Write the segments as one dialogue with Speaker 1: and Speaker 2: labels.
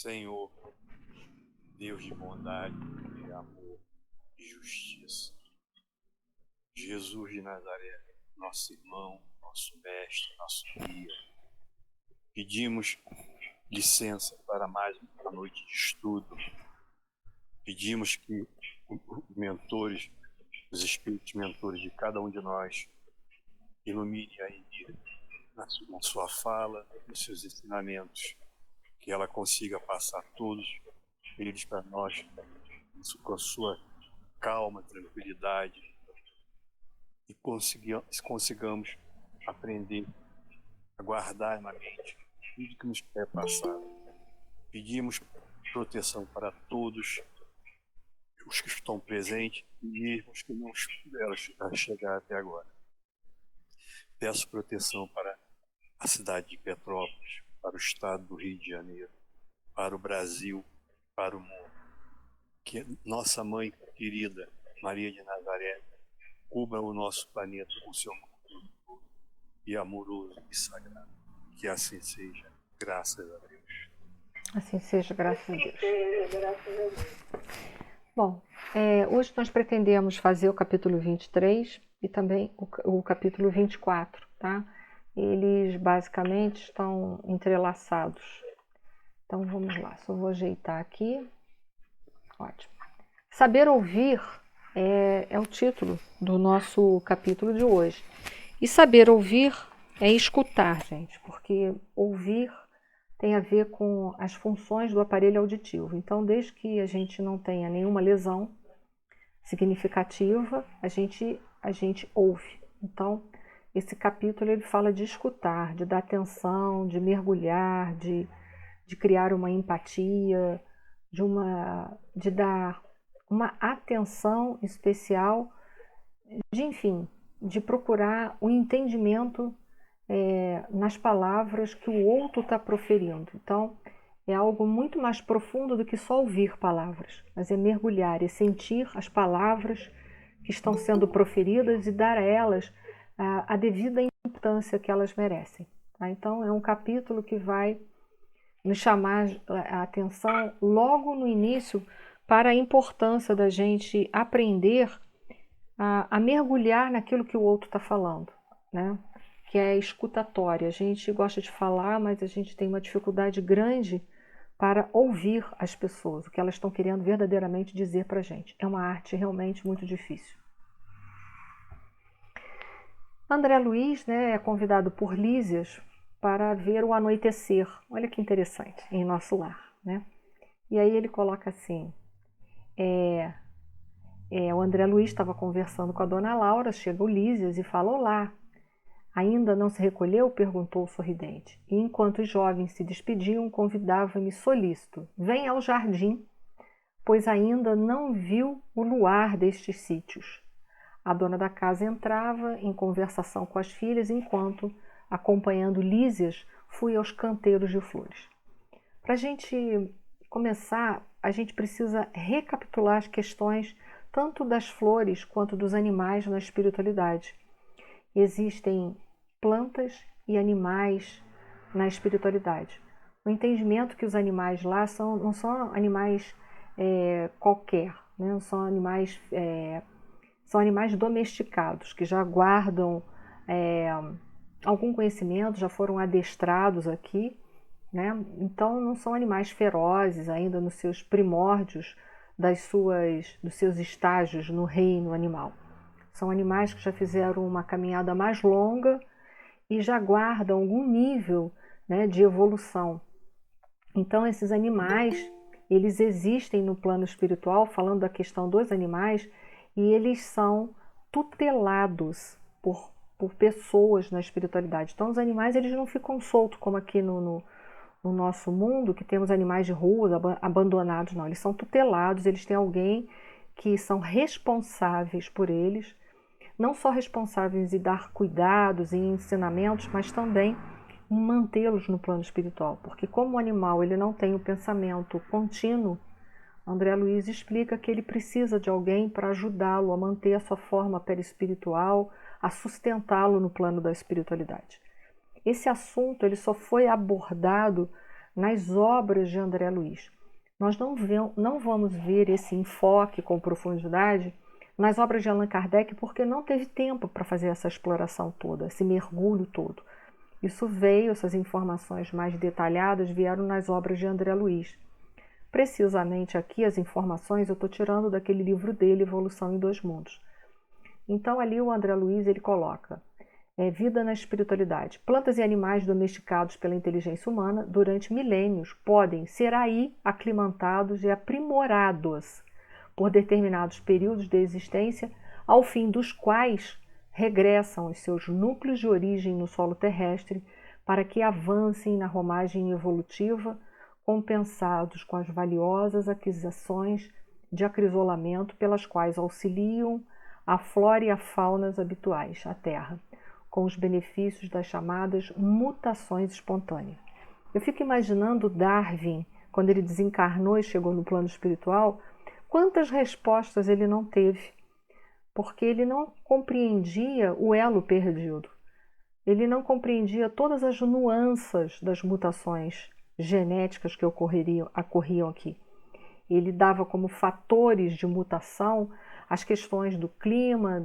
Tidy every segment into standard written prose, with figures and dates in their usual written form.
Speaker 1: Senhor, Deus de bondade, de amor, de justiça, Jesus de Nazaré, nosso irmão, nosso mestre, nosso guia, pedimos licença para mais uma noite de estudo. Pedimos que os mentores, os espíritos mentores de cada um de nós, ilumine a Emília na sua fala, nos seus ensinamentos, que ela consiga passar todos eles para nós com a sua calma, tranquilidade, e consigamos aprender a guardar na mente tudo que nos é passado. Pedimos proteção para todos os que estão presentes e mesmo os que não puderam chegar até agora. Peço proteção para a cidade de Petrópolis, para o estado do Rio de Janeiro, para o Brasil, para o mundo. Que nossa mãe querida, Maria de Nazaré, cubra o nosso planeta com seu amor e amoroso e sagrado. Que assim seja, graças a Deus.
Speaker 2: Assim seja, graças a Deus. Bom, hoje nós pretendemos fazer o capítulo 23 e também o capítulo 24, tá? Eles basicamente estão entrelaçados. Então vamos lá, só vou ajeitar aqui. Ótimo. Saber ouvir é o título do nosso capítulo de hoje. E saber ouvir é escutar, gente, porque ouvir tem a ver com as funções do aparelho auditivo. Então, desde que a gente não tenha nenhuma lesão significativa, a gente ouve. Então, esse capítulo ele fala de escutar, de dar atenção, de mergulhar, de criar uma empatia, de dar uma atenção especial, de procurar o entendimento nas palavras que o outro está proferindo. Então, é algo muito mais profundo do que só ouvir palavras, mas é mergulhar e sentir as palavras que estão sendo proferidas e dar a elas a devida importância que elas merecem. Tá? Então, é um capítulo que vai nos chamar a atenção logo no início para a importância da gente aprender a mergulhar naquilo que o outro está falando, né? Que é escutatória. A gente gosta de falar, mas a gente tem uma dificuldade grande para ouvir as pessoas, o que elas estão querendo verdadeiramente dizer para a gente. É uma arte realmente muito difícil. André Luiz, né, é convidado por Lísias para ver o anoitecer. Olha que interessante, em nosso lar, né? E aí ele coloca assim, o André Luiz estava conversando com a dona Laura, chega o Lísias e fala, olá, ainda não se recolheu? Perguntou sorridente. E enquanto os jovens se despediam, convidava-me solícito, vem ao jardim, pois ainda não viu o luar destes sítios. A dona da casa entrava em conversação com as filhas, enquanto, acompanhando Lísias, fui aos canteiros de flores. Para a gente começar, a gente precisa recapitular as questões tanto das flores quanto dos animais na espiritualidade. Existem plantas e animais na espiritualidade. O entendimento que os animais lá não são animais qualquer, né? Não são animais, são animais domesticados, que já guardam algum conhecimento, já foram adestrados aqui, né? Então não são animais ferozes ainda nos seus primórdios dos seus estágios no reino animal. São animais que já fizeram uma caminhada mais longa e já guardam algum nível, né, de evolução. Então esses animais, eles existem no plano espiritual, falando da questão dos animais, e eles são tutelados por pessoas na espiritualidade. Então os animais eles não ficam soltos como aqui no nosso mundo, que temos animais de rua abandonados, não. Eles são tutelados, eles têm alguém que são responsáveis por eles, não só responsáveis em dar cuidados e ensinamentos, mas também em mantê-los no plano espiritual. Porque como o animal ele não tem o pensamento contínuo, André Luiz explica que ele precisa de alguém para ajudá-lo a manter a sua forma perispiritual, a sustentá-lo no plano da espiritualidade. Esse assunto ele só foi abordado nas obras de André Luiz. Nós não vamos ver esse enfoque com profundidade nas obras de Allan Kardec, porque não teve tempo para fazer essa exploração toda, esse mergulho todo. Isso veio, essas informações mais detalhadas vieram nas obras de André Luiz. Precisamente aqui as informações eu estou tirando daquele livro dele, Evolução em Dois Mundos. Então ali o André Luiz ele coloca vida na espiritualidade. Plantas e animais domesticados pela inteligência humana durante milênios podem ser aí aclimatados e aprimorados por determinados períodos de existência, ao fim dos quais regressam aos seus núcleos de origem no solo terrestre para que avancem na romagem evolutiva, compensados com as valiosas aquisições de acrisolamento pelas quais auxiliam a flora e a fauna habituais à Terra, com os benefícios das chamadas mutações espontâneas. Eu fico imaginando Darwin, quando ele desencarnou e chegou no plano espiritual, quantas respostas ele não teve, porque ele não compreendia o elo perdido. Ele não compreendia todas as nuances das mutações genéticas que ocorriam aqui. Ele dava como fatores de mutação as questões do clima,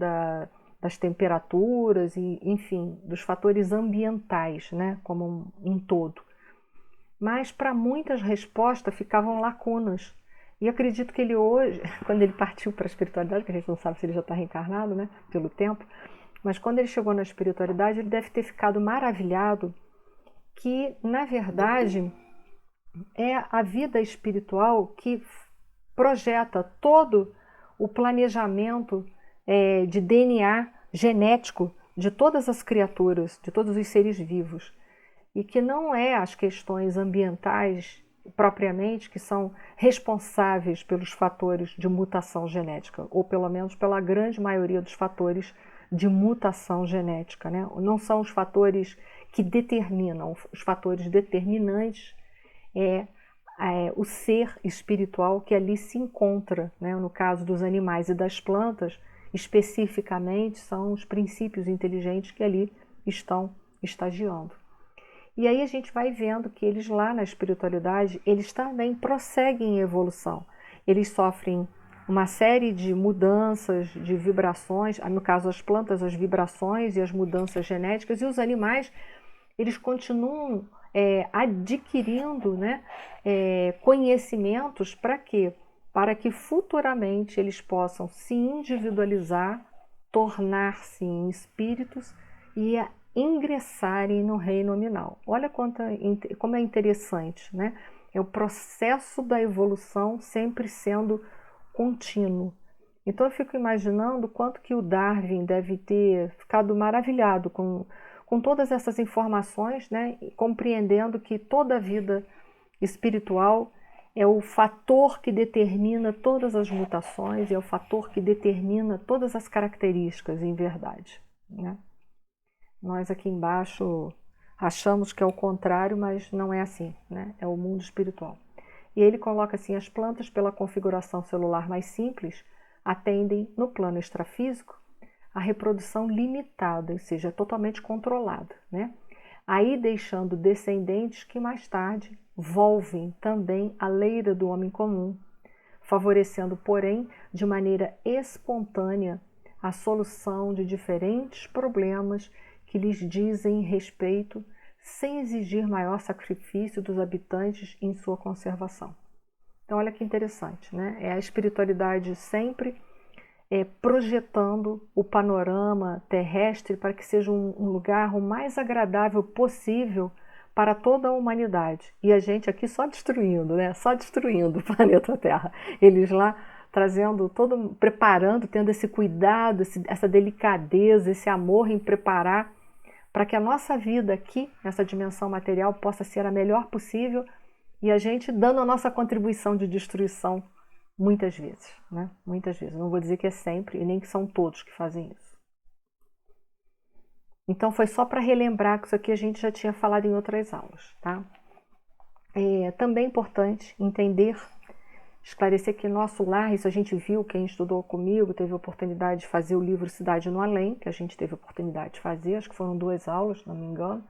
Speaker 2: das temperaturas e, enfim, dos fatores ambientais, né, como um todo. Mas para muitas respostas ficavam lacunas. E acredito que ele hoje, quando ele partiu para a espiritualidade, que a gente não sabe se ele já está reencarnado, né, pelo tempo, mas quando ele chegou na espiritualidade, ele deve ter ficado maravilhado que, na verdade, é a vida espiritual que projeta todo o planejamento de DNA genético de todas as criaturas, de todos os seres vivos, e que não é as questões ambientais propriamente que são responsáveis pelos fatores de mutação genética, ou pelo menos pela grande maioria dos fatores de mutação genética, né? Não são os fatores que determinam, os fatores determinantes é o ser espiritual que ali se encontra, né? No caso dos animais e das plantas, especificamente são os princípios inteligentes que ali estão estagiando. E aí a gente vai vendo que eles lá na espiritualidade, eles também prosseguem em evolução. Eles sofrem uma série de mudanças, de vibrações, no caso as plantas, as vibrações e as mudanças genéticas, e os animais, eles continuam adquirindo, né, conhecimentos para quê? Para que futuramente eles possam se individualizar, tornar-se em espíritos e ingressarem no reino nominal. Olha como é interessante, né? É o processo da evolução sempre sendo contínuo. Então eu fico imaginando quanto que o Darwin deve ter ficado maravilhado com todas essas informações, né? Compreendendo que toda a vida espiritual é o fator que determina todas as mutações, é o fator que determina todas as características em verdade, né? Nós aqui embaixo achamos que é o contrário, mas não é assim, né? É o mundo espiritual. E ele coloca assim, as plantas pela configuração celular mais simples atendem no plano extrafísico a reprodução limitada, ou seja, totalmente controlada, né? Aí deixando descendentes que mais tarde volvem também à leira do homem comum, favorecendo, porém, de maneira espontânea a solução de diferentes problemas que lhes dizem respeito, sem exigir maior sacrifício dos habitantes em sua conservação. Então, olha que interessante, né? É a espiritualidade sempre projetando o panorama terrestre para que seja um lugar o mais agradável possível para toda a humanidade. E a gente aqui só destruindo, né? Só destruindo o planeta Terra. Eles lá trazendo preparando, tendo esse cuidado, essa delicadeza, esse amor em preparar para que a nossa vida aqui, nessa dimensão material, possa ser a melhor possível e a gente dando a nossa contribuição de destruição muitas vezes, né? Muitas vezes. Não vou dizer que é sempre e nem que são todos que fazem isso. Então foi só para relembrar que isso aqui a gente já tinha falado em outras aulas, tá? É também importante entender, esclarecer que nosso lar, isso a gente viu, quem estudou comigo teve a oportunidade de fazer o livro Cidade no Além, que a gente teve a oportunidade de fazer, acho que foram 2 aulas, se não me engano.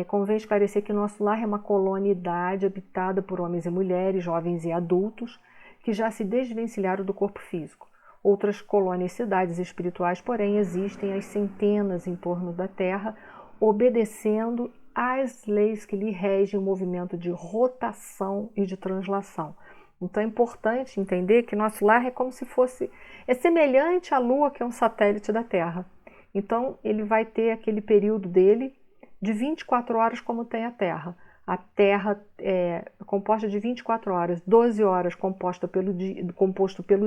Speaker 2: Convém esclarecer que nosso lar é uma colonialidade habitada por homens e mulheres, jovens e adultos, que já se desvencilharam do corpo físico. Outras colônias, cidades espirituais, porém, existem às centenas em torno da Terra, obedecendo às leis que lhe regem o movimento de rotação e de translação. Então é importante entender que nosso lar é como se fosse, é semelhante à Lua, que é um satélite da Terra. Então ele vai ter aquele período dele de 24 horas como tem a Terra. A Terra é composta de 24 horas, 12 horas composto pelo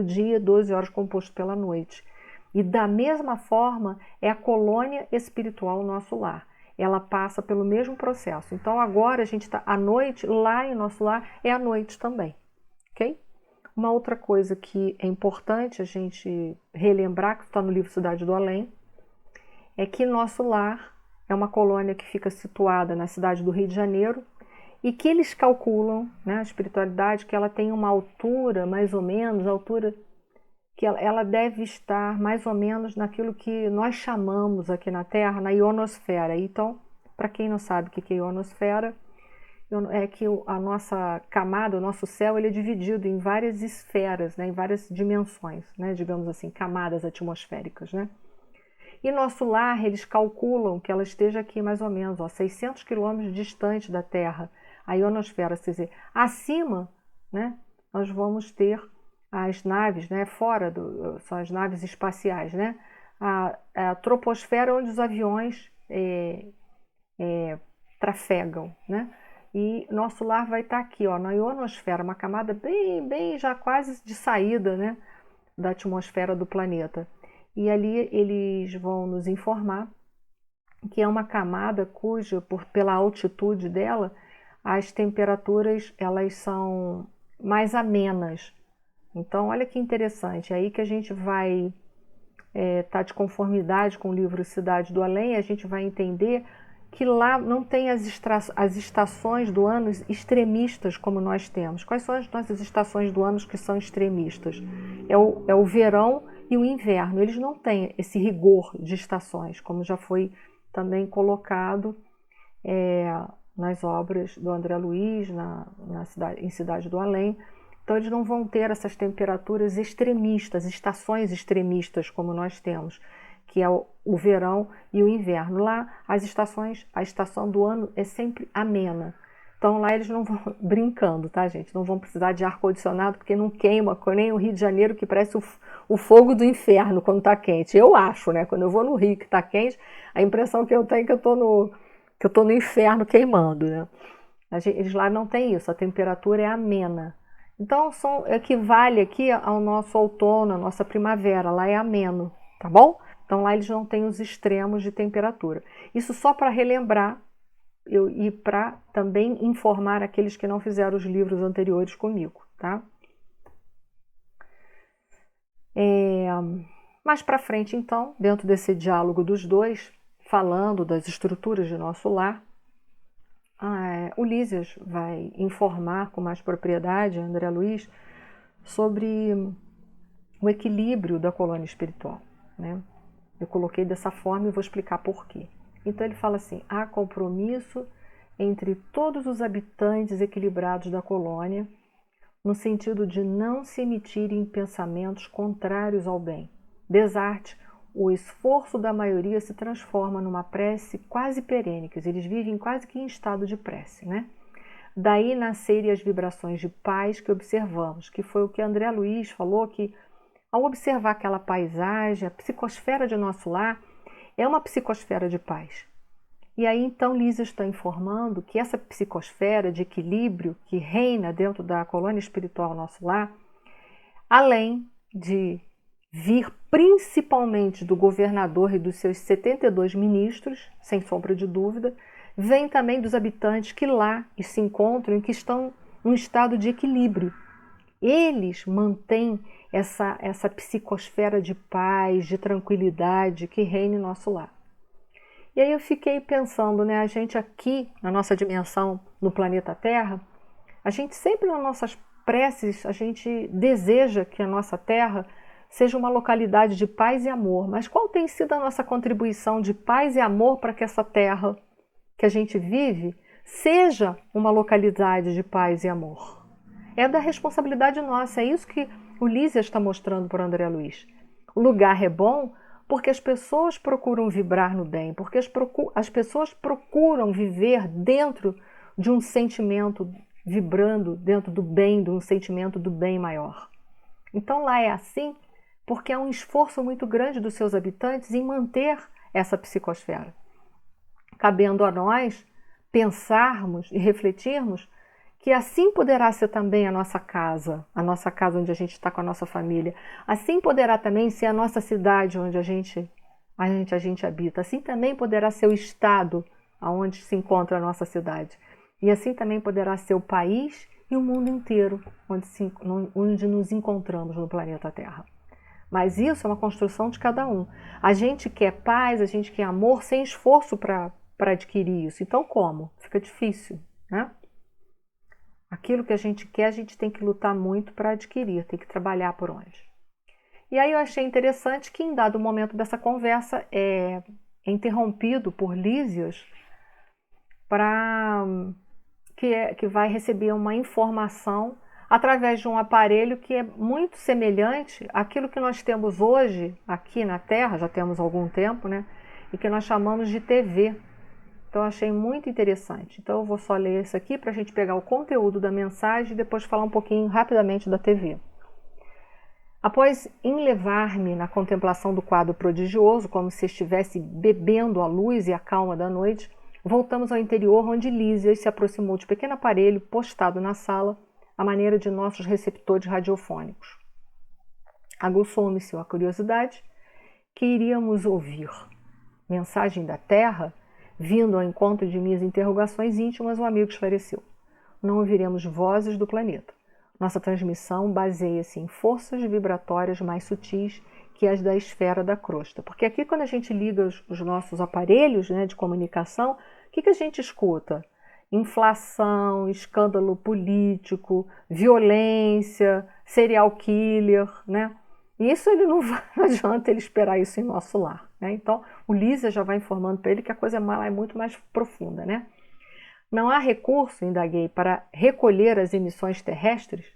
Speaker 2: dia, 12 horas composto pela noite. E da mesma forma é a colônia espiritual, o nosso lar. Ela passa pelo mesmo processo. Então agora a gente está à noite, lá em nosso lar é à noite também. Ok? Uma outra coisa que é importante a gente relembrar, que está no livro Cidade do Além, é que nosso lar é uma colônia que fica situada na cidade do Rio de Janeiro e que eles calculam, né, a espiritualidade, que ela tem uma altura, mais ou menos, a altura que ela deve estar mais ou menos naquilo que nós chamamos aqui na Terra, na ionosfera. Então, para quem não sabe o que é ionosfera, é que a nossa camada, o nosso céu, ele é dividido em várias esferas, né, em várias dimensões, né, digamos assim, camadas atmosféricas, né? E nosso lar, eles calculam que ela esteja aqui mais ou menos, 600 quilômetros distante da Terra, a ionosfera, quer dizer, acima, né, nós vamos ter as naves, né, são as naves espaciais, né, a troposfera, onde os aviões trafegam, né, e nosso lar vai estar aqui, na ionosfera, uma camada bem já quase de saída, né, da atmosfera do planeta. E ali eles vão nos informar que é uma camada cuja, pela altitude dela, as temperaturas elas são mais amenas. Então, olha que interessante, é aí que a gente vai estar de conformidade com o livro Cidade do Além, a gente vai entender que lá não tem as estações do ano extremistas como nós temos. Quais são as nossas estações do ano que são extremistas? É o verão e o inverno. Eles não têm esse rigor de estações, como já foi também colocado nas obras do André Luiz, em Cidade do Além. Então eles não vão ter essas temperaturas extremistas, estações extremistas como nós temos, que é o verão e o inverno. Lá a estação do ano é sempre amena. Então lá eles não vão, brincando, tá, gente? Não vão precisar de ar-condicionado, porque não queima, nem o Rio de Janeiro, que parece o fogo do inferno quando tá quente. Eu acho, né? Quando eu vou no Rio que tá quente, a impressão que eu tenho é que eu tô no inferno queimando, né? Eles lá não tem isso, a temperatura é amena. Então equivale aqui ao nosso outono, à nossa primavera, lá é ameno, tá bom? Então lá eles não têm os extremos de temperatura. Isso só para relembrar e para também informar aqueles que não fizeram os livros anteriores comigo, tá? Mais para frente, então, dentro desse diálogo dos dois, falando das estruturas de nosso lar, o Lísias vai informar com mais propriedade, André Luiz, sobre o equilíbrio da colônia espiritual, né? Eu coloquei dessa forma e vou explicar por quê. Então ele fala assim: há compromisso entre todos os habitantes equilibrados da colônia, no sentido de não se emitirem pensamentos contrários ao bem. Desarte, o esforço da maioria se transforma numa prece quase perene, quer dizer, eles vivem quase que em estado de prece, né? Daí nascerem as vibrações de paz que observamos, que foi o que André Luiz falou, que ao observar aquela paisagem, a psicosfera de nosso lar é uma psicosfera de paz. E aí então Lísias está informando que essa psicosfera de equilíbrio que reina dentro da colônia espiritual nosso lar, além de vir principalmente do governador e dos seus 72 ministros, sem sombra de dúvida, vem também dos habitantes que lá se encontram e que estão num estado de equilíbrio. Eles mantêm essa psicosfera de paz, de tranquilidade que reina em nosso lar. E aí eu fiquei pensando, né, a gente aqui, na nossa dimensão, no planeta Terra, a gente sempre nas nossas preces, a gente deseja que a nossa Terra seja uma localidade de paz e amor. Mas qual tem sido a nossa contribuição de paz e amor para que essa Terra, que a gente vive seja uma localidade de paz e amor. É da responsabilidade nossa, é isso que o Lísias está mostrando para o André Luiz. O lugar é bom porque as pessoas procuram vibrar no bem, porque as pessoas procuram viver dentro de um sentimento, vibrando dentro do bem, de um sentimento do bem maior. Então lá é assim porque há um esforço muito grande dos seus habitantes em manter essa psicosfera. Cabendo a nós pensarmos e refletirmos que assim poderá ser também a nossa casa onde a gente está com a nossa família. Assim poderá também ser a nossa cidade onde a gente habita. Assim também poderá ser o estado onde se encontra a nossa cidade. E assim também poderá ser o país e o mundo inteiro onde nos encontramos no planeta Terra. Mas isso é uma construção de cada um. A gente quer paz, a gente quer amor sem esforço para adquirir isso. Então como? Fica difícil, né? Aquilo que a gente quer, a gente tem que lutar muito para adquirir, tem que trabalhar por onde. E aí eu achei interessante que em dado momento dessa conversa é interrompido por Lísias que vai receber uma informação através de um aparelho que é muito semelhante àquilo que nós temos hoje aqui na Terra, já temos há algum tempo, né? E que nós chamamos de TV. Então, eu achei muito interessante. Então, eu vou só ler isso aqui para a gente pegar o conteúdo da mensagem e depois falar um pouquinho rapidamente da TV. Após enlevar-me na contemplação do quadro prodigioso, como se estivesse bebendo a luz e a calma da noite, voltamos ao interior, onde Lísias se aproximou de pequeno aparelho postado na sala, à maneira de nossos receptores radiofônicos. Aguçou-me a curiosidade que iríamos ouvir. Mensagem da Terra? Vindo ao encontro de minhas interrogações íntimas, o amigo esclareceu. Não ouviremos vozes do planeta. Nossa transmissão baseia-se em forças vibratórias mais sutis que as da esfera da crosta. Porque aqui, quando a gente liga os nossos aparelhos, né, de comunicação, o que a gente escuta? Inflação, escândalo político, violência, serial killer, né? Isso não adianta ele esperar isso em nosso lar, né? Então, o Lísias já vai informando para ele que a coisa é muito mais profunda, né? Não há recurso, indaguei, para recolher as emissões terrestres?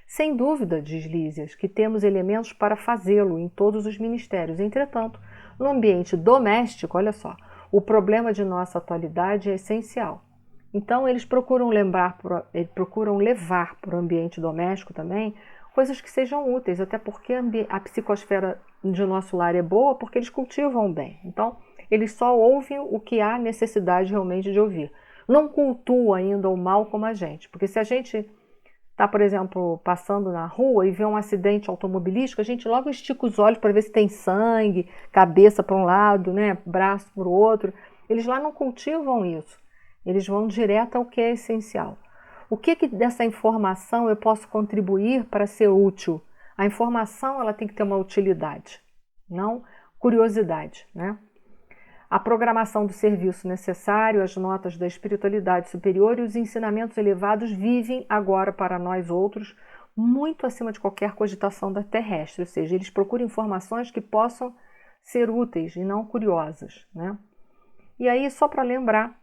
Speaker 2: Sem dúvida, diz Lísias, que temos elementos para fazê-lo em todos os ministérios. Entretanto, no ambiente doméstico, olha só, o problema de nossa atualidade é essencial. Então, eles procuram levar para o ambiente doméstico também coisas que sejam úteis, até porque a psicosfera de nosso lar é boa porque eles cultivam bem. Então, eles só ouvem o que há necessidade realmente de ouvir. Não cultuam ainda o mal como a gente, porque se a gente está, por exemplo, passando na rua e vê um acidente automobilístico, a gente logo estica os olhos para ver se tem sangue, cabeça para um lado, né, braço para o outro. Eles lá não cultivam isso. Eles vão direto ao que é essencial. O que dessa informação eu posso contribuir para ser útil? A informação ela tem que ter uma utilidade, não curiosidade, né? A programação do serviço necessário, as notas da espiritualidade superior e os ensinamentos elevados vivem agora para nós outros muito acima de qualquer cogitação da terrestre, ou seja, eles procuram informações que possam ser úteis e não curiosas, né? E aí, só para lembrar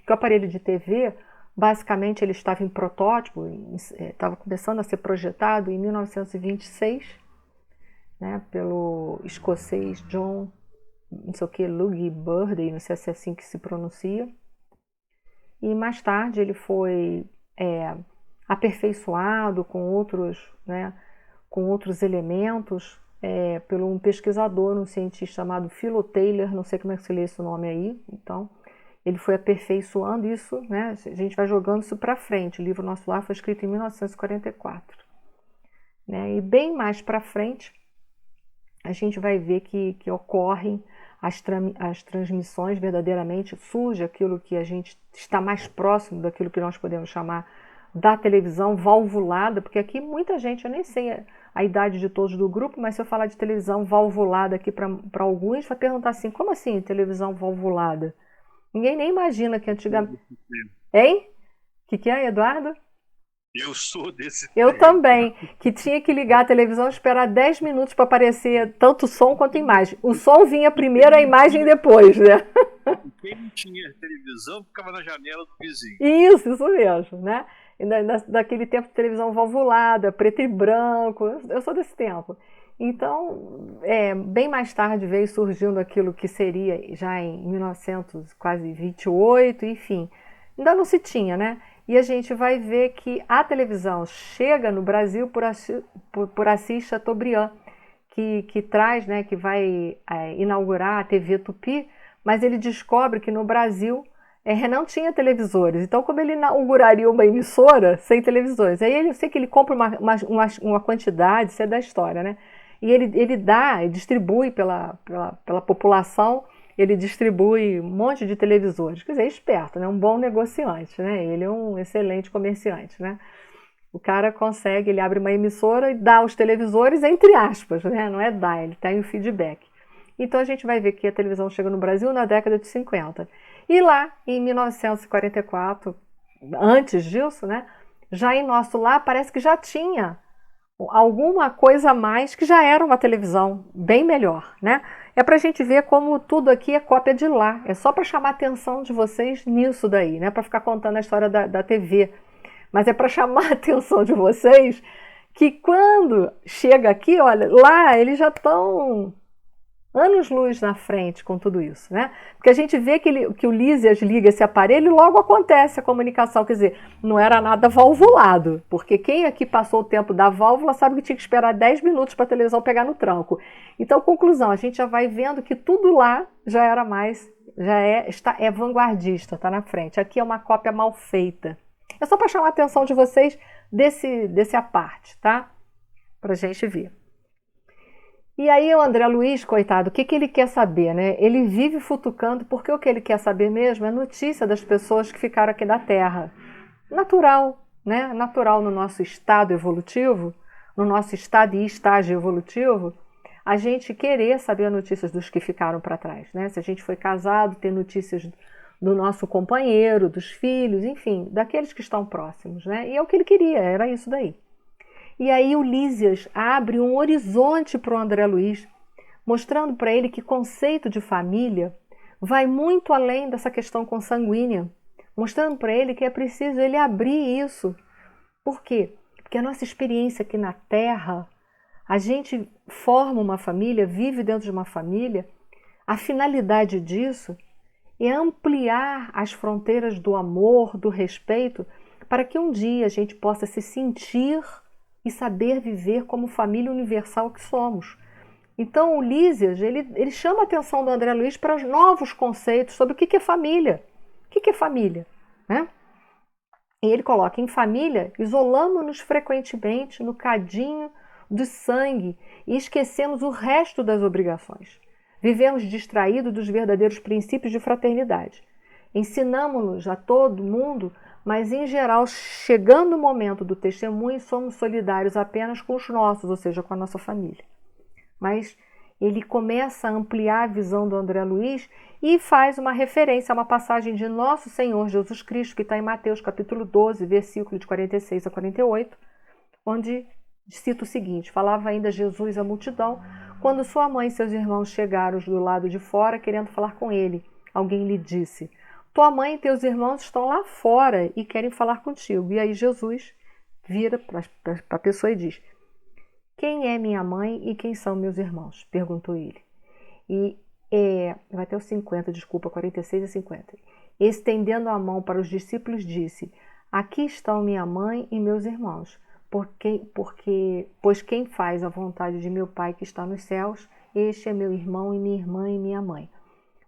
Speaker 2: que o aparelho de TV, basicamente, ele estava em protótipo, estava começando a ser projetado em 1926, né, pelo escocês John, não sei o que, Logie Birdy, não sei se é assim que se pronuncia. E mais tarde ele foi aperfeiçoado com outros elementos por um pesquisador, um cientista chamado Philo Taylor, não sei como é que se lê esse nome aí. Então, ele foi aperfeiçoando isso, né? A gente vai jogando isso para frente. O livro Nosso Lar foi escrito em 1944. Né? E bem mais para frente, a gente vai ver que ocorrem as transmissões verdadeiramente, surge aquilo que a gente está mais próximo daquilo que nós podemos chamar da televisão valvulada, porque aqui muita gente, eu nem sei a idade de todos do grupo, mas se eu falar de televisão valvulada aqui para alguns, vai perguntar assim, como assim televisão valvulada? Ninguém nem imagina que antigamente... Hein? O que é, Eduardo?
Speaker 1: Eu sou desse
Speaker 2: Eu
Speaker 1: tempo.
Speaker 2: também, que tinha que ligar a televisão e esperar 10 minutos para aparecer tanto som quanto imagem. O som vinha primeiro, a imagem depois, né?
Speaker 1: Quem não tinha televisão ficava na janela do vizinho.
Speaker 2: Isso mesmo, né? Daquele tempo de televisão valvulada, preto e branco, eu sou desse tempo. Então, bem mais tarde veio surgindo aquilo que seria já em 1900, quase 28, enfim. Ainda não se tinha, né? E a gente vai ver que a televisão chega no Brasil por Assis Chateaubriand, que traz, né, que vai inaugurar a TV Tupi, mas ele descobre que no Brasil não tinha televisores. Então, como ele inauguraria uma emissora sem televisores? Aí eu sei que ele compra uma quantidade, isso é da história, né? E ele distribui pela população, ele distribui um monte de televisores. Quer dizer, é esperto, né? Um bom negociante, né? Ele é um excelente comerciante, né? O cara consegue, ele abre uma emissora e dá os televisores, entre aspas, né? Não é dar, ele tem o feedback. Então a gente vai ver que a televisão chega no Brasil na década de 50. E lá, em 1944, antes disso, né? Já em nosso lar, parece que já tinha alguma coisa a mais que já era uma televisão bem melhor, né? É pra gente ver como tudo aqui é cópia de lá. É só para chamar a atenção de vocês nisso daí, né? Para ficar contando a história da TV. Mas é para chamar a atenção de vocês que quando chega aqui, olha, lá eles já estão anos-luz na frente com tudo isso, né? Porque a gente vê que o Lísias liga esse aparelho e logo acontece a comunicação, quer dizer, não era nada valvulado, porque quem aqui passou o tempo da válvula sabe que tinha que esperar 10 minutos para a televisão pegar no tranco. Então, conclusão, a gente já vai vendo que tudo lá já era mais, é vanguardista, está na frente. Aqui é uma cópia mal feita. É só para chamar a atenção de vocês desse à parte, tá? Para a gente ver. E aí o André Luiz, coitado, o que ele quer saber, né? Ele vive futucando porque o que ele quer saber mesmo é notícia das pessoas que ficaram aqui da Terra. Natural, né? Natural no nosso estado evolutivo, no nosso estado e estágio evolutivo, a gente querer saber notícias dos que ficaram para trás, né? Se a gente foi casado, ter notícias do nosso companheiro, dos filhos, enfim, daqueles que estão próximos, né? E é o que ele queria, era isso daí. E aí o Lísias abre um horizonte para o André Luiz, mostrando para ele que conceito de família vai muito além dessa questão consanguínea, mostrando para ele que é preciso ele abrir isso. Por quê? Porque a nossa experiência aqui na Terra, a gente forma uma família, vive dentro de uma família, a finalidade disso é ampliar as fronteiras do amor, do respeito, para que um dia a gente possa se sentir e saber viver como família universal que somos. Então o Lísias, ele chama a atenção do André Luiz para os novos conceitos sobre o que é família. O que é família? Né? E ele coloca em família, isolamos-nos frequentemente no cadinho do sangue e esquecemos o resto das obrigações. Vivemos distraídos dos verdadeiros princípios de fraternidade. Ensinamos-nos a todo mundo, mas em geral, chegando o momento do testemunho, somos solidários apenas com os nossos, ou seja, com a nossa família. Mas ele começa a ampliar a visão do André Luiz e faz uma referência a uma passagem de Nosso Senhor Jesus Cristo, que está em Mateus capítulo 12, versículo de 46 a 48, onde cita o seguinte: falava ainda Jesus à multidão, quando sua mãe e seus irmãos chegaram do lado de fora querendo falar com ele. Alguém lhe disse: tua mãe e teus irmãos estão lá fora e querem falar contigo. E aí Jesus vira para a pessoa e diz: quem é minha mãe e quem são meus irmãos? Perguntou ele. E vai até os 50, desculpa, 46 e 50. Estendendo a mão para os discípulos, disse: aqui estão minha mãe e meus irmãos, pois quem faz a vontade de meu Pai que está nos céus, este é meu irmão e minha irmã e minha mãe.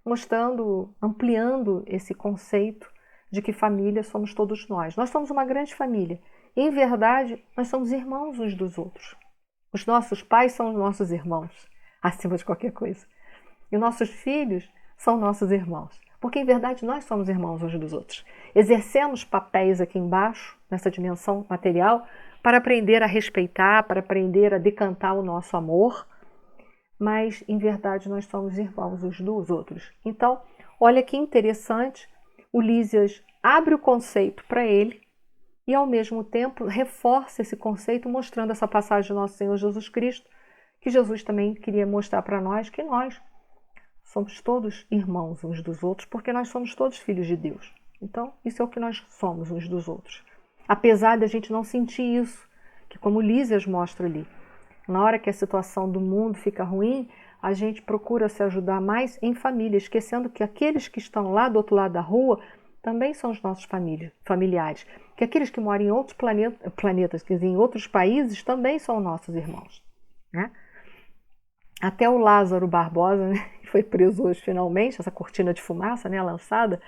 Speaker 2: Mostrando, ampliando esse conceito de que família somos todos nós. Nós somos uma grande família. E, em verdade, nós somos irmãos uns dos outros. Os nossos pais são os nossos irmãos, acima de qualquer coisa. E nossos filhos são nossos irmãos. Porque, em verdade, nós somos irmãos uns dos outros. Exercemos papéis aqui embaixo, nessa dimensão material, para aprender a respeitar, para aprender a decantar o nosso amor, mas em verdade nós somos irmãos uns dos outros. Então, olha que interessante, o Lísias abre o conceito para ele e ao mesmo tempo reforça esse conceito mostrando essa passagem do nosso Senhor Jesus Cristo, que Jesus também queria mostrar para nós que nós somos todos irmãos uns dos outros, porque nós somos todos filhos de Deus. Então, isso é o que nós somos uns dos outros. Apesar de a gente não sentir isso, que como Lísias mostra ali, na hora que a situação do mundo fica ruim, a gente procura se ajudar mais em família, esquecendo que aqueles que estão lá do outro lado da rua também são os nossos familiares, que aqueles que moram em outros planetas, quer dizer, em outros países, também são nossos irmãos, né? Até o Lázaro Barbosa, né, que foi preso hoje finalmente, essa cortina de fumaça, né, lançada,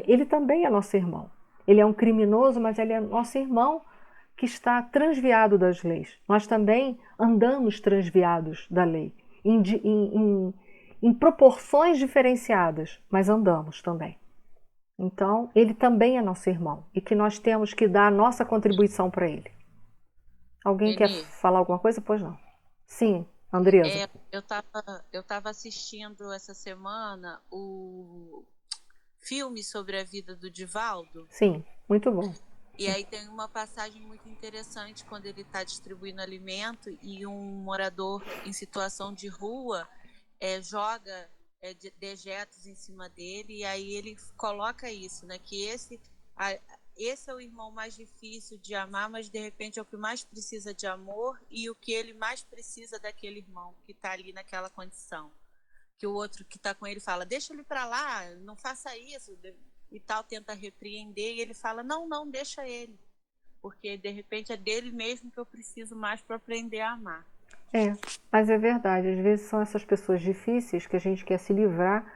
Speaker 2: ele também é nosso irmão. Ele é um criminoso, mas ele é nosso irmão que está transviado das leis. Nós também andamos transviados da lei, em proporções diferenciadas, mas andamos também. Então, ele também é nosso irmão e que nós temos que dar a nossa contribuição para ele. Alguém quer falar alguma coisa? Pois não. Sim, Andresa.
Speaker 3: Eu tava assistindo essa semana o filme sobre a vida do Divaldo.
Speaker 2: Sim, muito bom.
Speaker 3: E aí tem uma passagem muito interessante quando ele está distribuindo alimento e um morador em situação de rua joga dejetos em cima dele, e aí ele coloca isso, né? Que esse é o irmão mais difícil de amar, mas de repente é o que mais precisa de amor e o que ele mais precisa daquele irmão que está ali naquela condição. Que o outro que está com ele fala, deixa ele para lá, não faça isso, e tal, tenta repreender, e ele fala, não, deixa ele, porque de repente é dele mesmo que eu preciso mais para aprender a amar.
Speaker 2: Mas é verdade, às vezes são essas pessoas difíceis que a gente quer se livrar,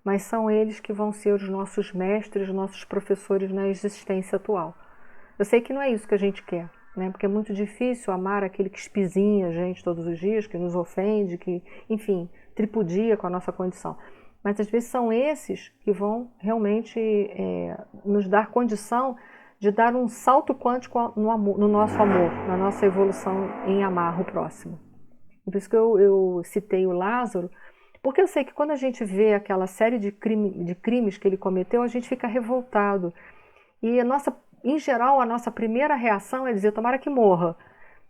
Speaker 2: mas são eles que vão ser os nossos mestres, os nossos professores na existência atual. Eu sei que não é isso que a gente quer, né? Porque é muito difícil amar aquele que espizinha a gente todos os dias, que nos ofende, que, enfim, tripudia com a nossa condição. Mas às vezes são esses que vão realmente nos dar condição de dar um salto quântico no nosso amor, na nossa evolução em amar o próximo. Por isso que eu citei o Lázaro, porque eu sei que quando a gente vê aquela série de crimes que ele cometeu, a gente fica revoltado. E em geral, a nossa primeira reação é dizer, tomara que morra.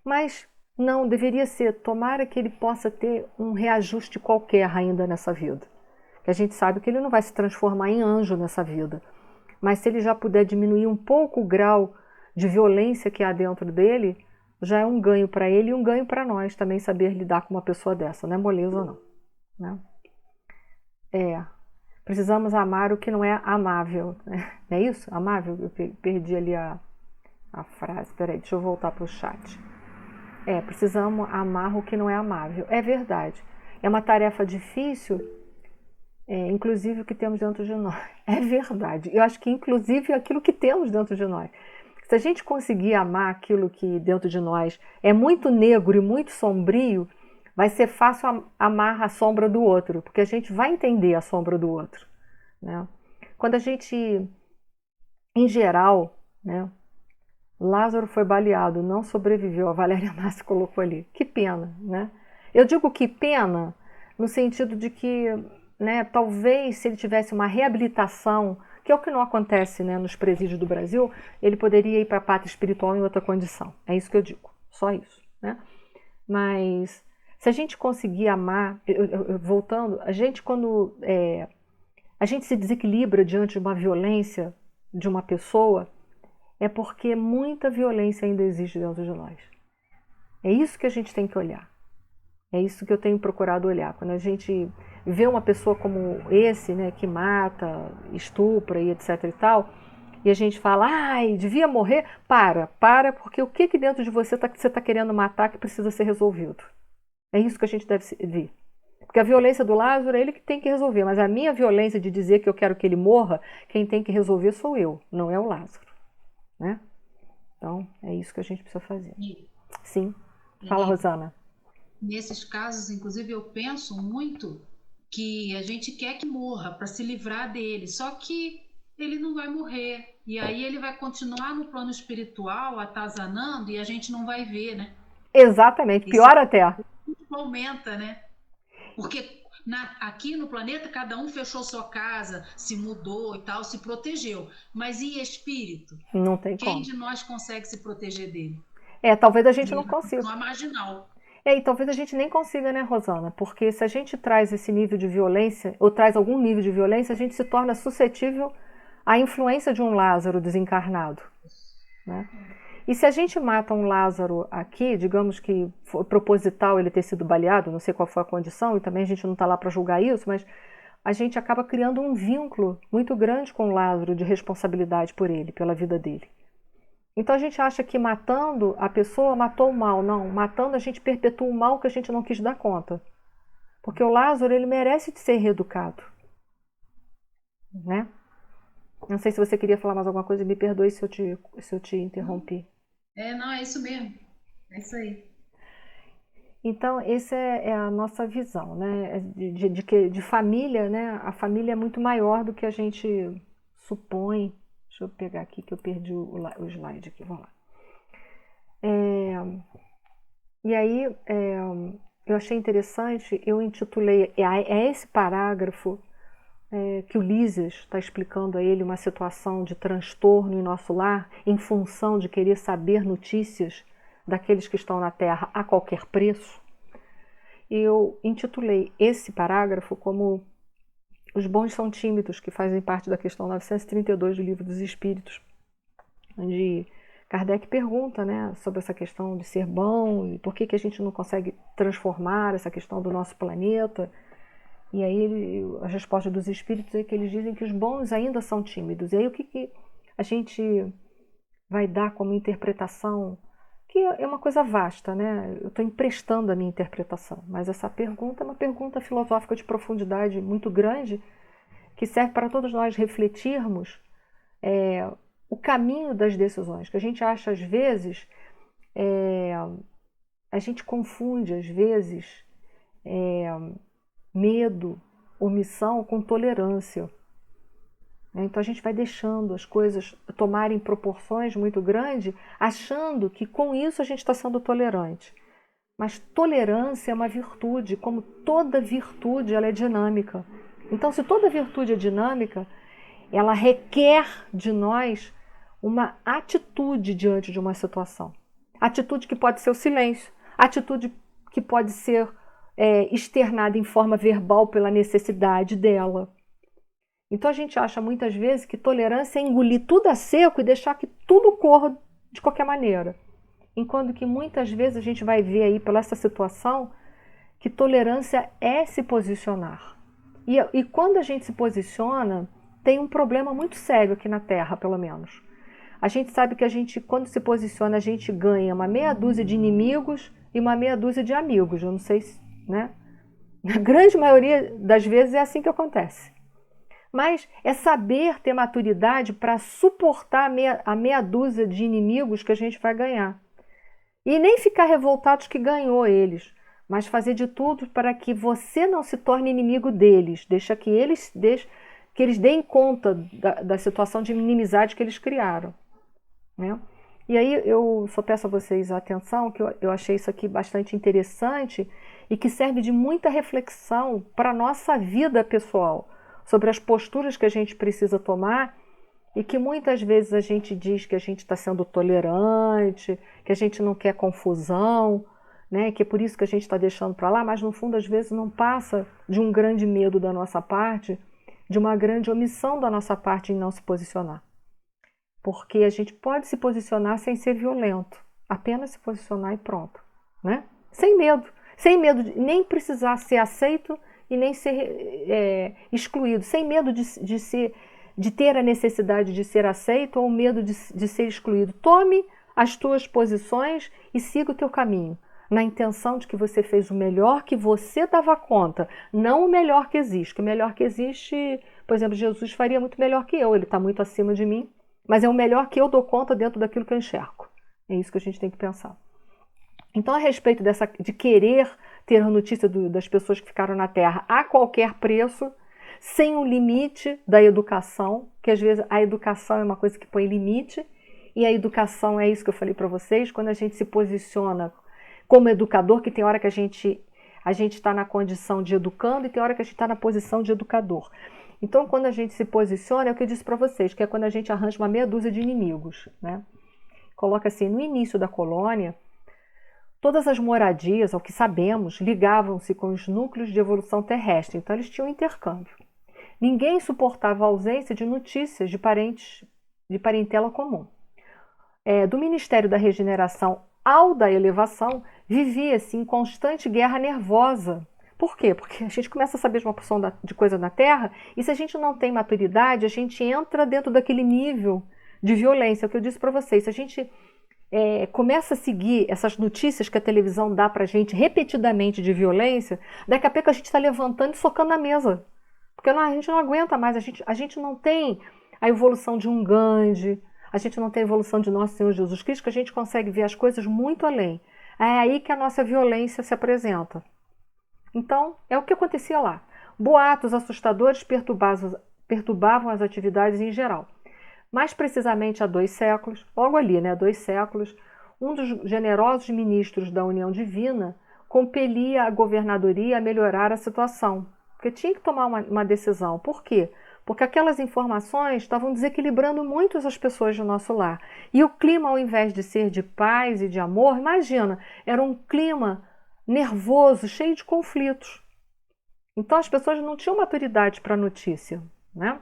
Speaker 2: Mas não, deveria ser, tomara que ele possa ter um reajuste qualquer ainda nessa vida. Que a gente sabe que ele não vai se transformar em anjo nessa vida. Mas se ele já puder diminuir um pouco o grau de violência que há dentro dele, já é um ganho para ele e um ganho para nós também saber lidar com uma pessoa dessa. Não é moleza, não. Né? Precisamos amar o que não é amável. Né? Não é isso? Amável? Eu perdi ali a frase. Peraí, deixa eu voltar para o chat. Precisamos amar o que não é amável. É verdade. É uma tarefa difícil, inclusive o que temos dentro de nós. É verdade. Eu acho que inclusive aquilo que temos dentro de nós. Se a gente conseguir amar aquilo que dentro de nós é muito negro e muito sombrio, vai ser fácil amar a sombra do outro, porque a gente vai entender a sombra do outro. Né? Quando a gente, em geral, né, Lázaro foi baleado, não sobreviveu, a Valéria Massi colocou ali. Que pena, né? Eu digo que pena no sentido de que, né, talvez se ele tivesse uma reabilitação, que é o que não acontece, né, nos presídios do Brasil, ele poderia ir para a pátria espiritual em outra condição. É isso que eu digo, só isso. Né? Mas se a gente conseguir amar, voltando, a gente quando a gente se desequilibra diante de uma violência de uma pessoa, é porque muita violência ainda existe dentro de nós. É isso que a gente tem que olhar. É isso que eu tenho procurado olhar. Quando a gente vê uma pessoa como esse, né, que mata, estupra e etc e tal, e a gente fala, ai, devia morrer, para, porque o que dentro de você você está querendo matar que precisa ser resolvido? É isso que a gente deve ver. Porque a violência do Lázaro é ele que tem que resolver, mas a minha violência de dizer que eu quero que ele morra, quem tem que resolver sou eu, não é o Lázaro. Né? Então, é isso que a gente precisa fazer. Sim. Fala, Rosana.
Speaker 4: Nesses casos, inclusive, eu penso muito que a gente quer que morra para se livrar dele, só que ele não vai morrer. E aí ele vai continuar no plano espiritual, atazanando, e a gente não vai ver, né?
Speaker 2: Exatamente, pior até.
Speaker 4: Aumenta, né? Porque Aqui no planeta, cada um fechou sua casa, se mudou e tal, se protegeu. Mas e espírito?
Speaker 2: Não tem
Speaker 4: Quem
Speaker 2: como.
Speaker 4: de nós consegue se proteger dele?
Speaker 2: Talvez a gente não consiga.
Speaker 4: Uma marginal.
Speaker 2: E talvez a gente nem consiga, né, Rosana? Porque se a gente traz esse nível de violência, ou traz algum nível de violência, a gente se torna suscetível à influência de um Lázaro desencarnado, né? E se a gente mata um Lázaro aqui, digamos que foi proposital ele ter sido baleado, não sei qual foi a condição, e também a gente não está lá para julgar isso, mas a gente acaba criando um vínculo muito grande com o Lázaro de responsabilidade por ele, pela vida dele. Então a gente acha que matando a pessoa matou o mal. Não, matando a gente perpetua o mal que a gente não quis dar conta. Porque o Lázaro, ele merece ser reeducado, né? Não sei se você queria falar mais alguma coisa, me perdoe se eu te interrompi.
Speaker 4: Não, é isso mesmo. É isso aí.
Speaker 2: Então, essa é a nossa visão, né? De família, né? A família é muito maior do que a gente supõe. Deixa eu pegar aqui que eu perdi o slide aqui, vamos lá. E aí, eu achei interessante, eu intitulei, esse parágrafo que o Lísias está explicando a ele uma situação de transtorno em nosso lar, em função de querer saber notícias daqueles que estão na Terra a qualquer preço. Eu intitulei esse parágrafo como Os Bons São Tímidos, que fazem parte da questão 932 do Livro dos Espíritos, onde Kardec pergunta, né, sobre essa questão de ser bom e por que a gente não consegue transformar essa questão do nosso planeta. E aí a resposta dos espíritos é que eles dizem que os bons ainda são tímidos. E aí o que a gente vai dar como interpretação, que é uma coisa vasta, né? Eu estou emprestando a minha interpretação, mas essa pergunta é uma pergunta filosófica de profundidade muito grande, que serve para todos nós refletirmos o caminho das decisões, que a gente acha às vezes, a gente confunde às vezes medo, omissão com tolerância. Então a gente vai deixando as coisas tomarem proporções muito grandes, achando que com isso a gente está sendo tolerante. Mas tolerância é uma virtude, como toda virtude ela é dinâmica. Então se toda virtude é dinâmica, ela requer de nós uma atitude diante de uma situação. Atitude que pode ser o silêncio, atitude que pode ser externada em forma verbal pela necessidade dela. Então a gente acha muitas vezes que tolerância é engolir tudo a seco e deixar que tudo corra de qualquer maneira. Enquanto que muitas vezes a gente vai ver aí pela essa situação que tolerância é se posicionar. E quando a gente se posiciona, tem um problema muito sério aqui na Terra, pelo menos. A gente sabe que a gente, quando se posiciona, a gente ganha uma meia dúzia de inimigos e uma meia dúzia de amigos. Eu não sei se, né? A grande maioria das vezes é assim que acontece. Mas é saber ter maturidade para suportar a meia dúzia de inimigos que a gente vai ganhar. E nem ficar revoltados que ganhou eles, mas fazer de tudo para que você não se torne inimigo deles. Deixa que eles deem conta da situação de inimizade que eles criaram, né? E aí eu só peço a vocês a atenção, que eu achei isso aqui bastante interessante e que serve de muita reflexão para a nossa vida pessoal, sobre as posturas que a gente precisa tomar e que muitas vezes a gente diz que a gente está sendo tolerante, que a gente não quer confusão, né? Que é por isso que a gente está deixando para lá, mas no fundo às vezes não passa de um grande medo da nossa parte, de uma grande omissão da nossa parte em não se posicionar. Porque a gente pode se posicionar sem ser violento, apenas se posicionar e pronto, né? Sem medo de nem precisar ser aceito e nem ser excluído, sem medo de ter a necessidade de ser aceito ou medo de ser excluído. Tome as tuas posições e siga o teu caminho, na intenção de que você fez o melhor que você dava conta, não o melhor que existe. Que o melhor que existe, por exemplo, Jesus faria muito melhor que eu, ele está muito acima de mim, mas é o melhor que eu dou conta dentro daquilo que eu enxergo. É isso que a gente tem que pensar. Então, a respeito de querer ter a notícia das pessoas que ficaram na Terra a qualquer preço, sem o limite da educação, que às vezes a educação é uma coisa que põe limite, e a educação é isso que eu falei para vocês, quando a gente se posiciona como educador, que tem hora que a gente a gente está na condição de educando e tem hora que a gente está na posição de educador. Então, quando a gente se posiciona, é o que eu disse para vocês, que é quando a gente arranja uma meia dúzia de inimigos, né? Coloca assim, no início da colônia, todas as moradias, ao que sabemos, ligavam-se com os núcleos de evolução terrestre, então eles tinham intercâmbio. Ninguém suportava a ausência de notícias de parentes de parentela comum. Do Ministério da Regeneração ao da Elevação, vivia-se em constante guerra nervosa. Por quê? Porque a gente começa a saber de uma porção de coisa na Terra, e se a gente não tem maturidade, a gente entra dentro daquele nível de violência. É o que eu disse para vocês, se a gente começa a seguir essas notícias que a televisão dá para a gente repetidamente de violência, daqui a pouco a gente está levantando e socando na mesa. Porque a gente não aguenta mais, a gente não tem a evolução de um Gandhi, a gente não tem a evolução de Nosso Senhor Jesus Cristo, que a gente consegue ver as coisas muito além. É aí que a nossa violência se apresenta. Então, é o que acontecia lá. Boatos assustadores perturbavam as atividades em geral. Mais precisamente há 2 séculos, logo ali, né, 2 séculos, um dos generosos ministros da União Divina compelia a governadoria a melhorar a situação, porque tinha que tomar uma decisão. Por quê? Porque aquelas informações estavam desequilibrando muito as pessoas do nosso lar. E o clima, ao invés de ser de paz e de amor, imagina, era um clima nervoso, cheio de conflitos. Então as pessoas não tinham maturidade para a notícia, né?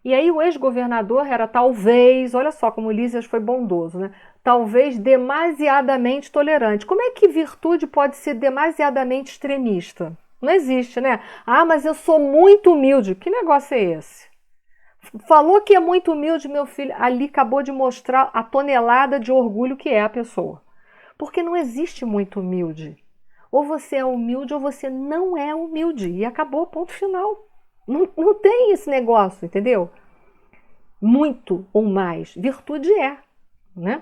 Speaker 2: E aí o ex-governador era talvez, olha só como Lísias foi bondoso, né? Talvez demasiadamente tolerante. Como é que virtude pode ser demasiadamente extremista? Não existe, né? Ah, mas eu sou muito humilde. Que negócio é esse? Falou que é muito humilde, meu filho, ali acabou de mostrar a tonelada de orgulho que é a pessoa. Porque não existe muito humilde. Ou você é humilde ou você não é humilde. E acabou, ponto final. Não tem esse negócio, entendeu? Muito ou mais. Virtude é, né?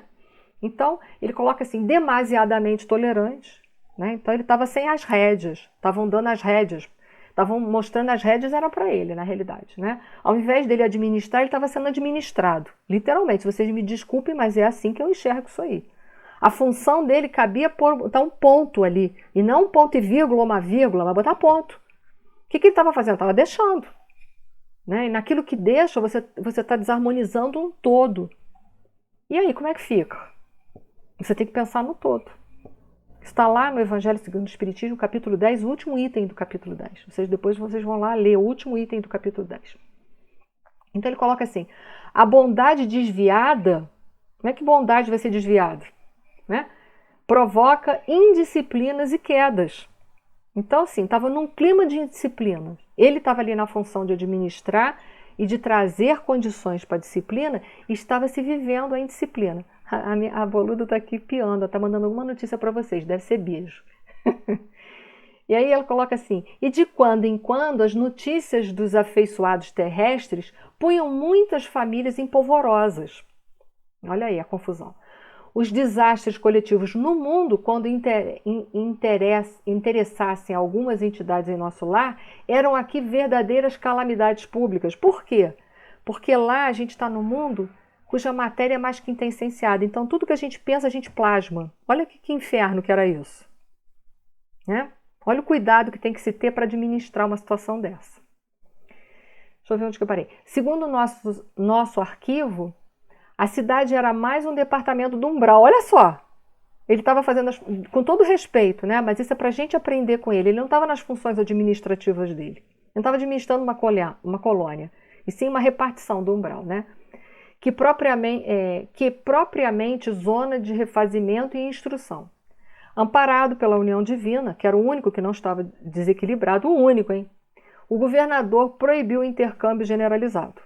Speaker 2: Então, ele coloca assim, demasiadamente tolerante, né? Então, ele estava sem as rédeas. Estavam dando as rédeas. Estavam mostrando as rédeas, era para ele, na realidade, né? Ao invés dele administrar, ele estava sendo administrado. Literalmente, vocês me desculpem, mas é assim que eu enxergo isso aí. A função dele cabia botar um ponto ali, e não um ponto e vírgula ou uma vírgula, mas botar ponto. O que ele estava fazendo? Estava deixando. Né? E naquilo que deixa, você está desarmonizando um todo. E aí, como é que fica? Você tem que pensar no todo. Está lá no Evangelho segundo o Espiritismo, capítulo 10, o último item do capítulo 10. Depois vocês vão lá ler o último item do capítulo 10. Então ele coloca assim, a bondade desviada, como é que bondade vai ser desviada? Né? Provoca indisciplinas e quedas. Então, assim, estava num clima de indisciplina. Ele estava ali na função de administrar e de trazer condições para a disciplina e estava se vivendo a indisciplina. A Boluda está aqui piando, está mandando alguma notícia para vocês, deve ser beijo. E aí ela coloca assim, e de quando em quando as notícias dos afeiçoados terrestres punham muitas famílias empolvorosas. Olha aí a confusão. Os desastres coletivos no mundo, quando interessassem algumas entidades em nosso lar, eram aqui verdadeiras calamidades públicas. Por quê? Porque lá a gente está no mundo cuja matéria é mais que intenssenciada. Então, tudo que a gente pensa, a gente plasma. Olha que inferno que era isso. Né? Olha o cuidado que tem que se ter para administrar uma situação dessa. Deixa eu ver onde que eu parei. Segundo o nosso arquivo, a cidade era mais um departamento do umbral. Olha só, ele estava fazendo, com todo respeito, né? Mas isso é para a gente aprender com ele. Ele não estava nas funções administrativas dele. Ele não estava administrando uma colônia, e sim uma repartição do umbral, né? Que propriamente zona de refazimento e instrução. Amparado pela União Divina, que era o único que não estava desequilibrado, o único, hein? O governador proibiu o intercâmbio generalizado.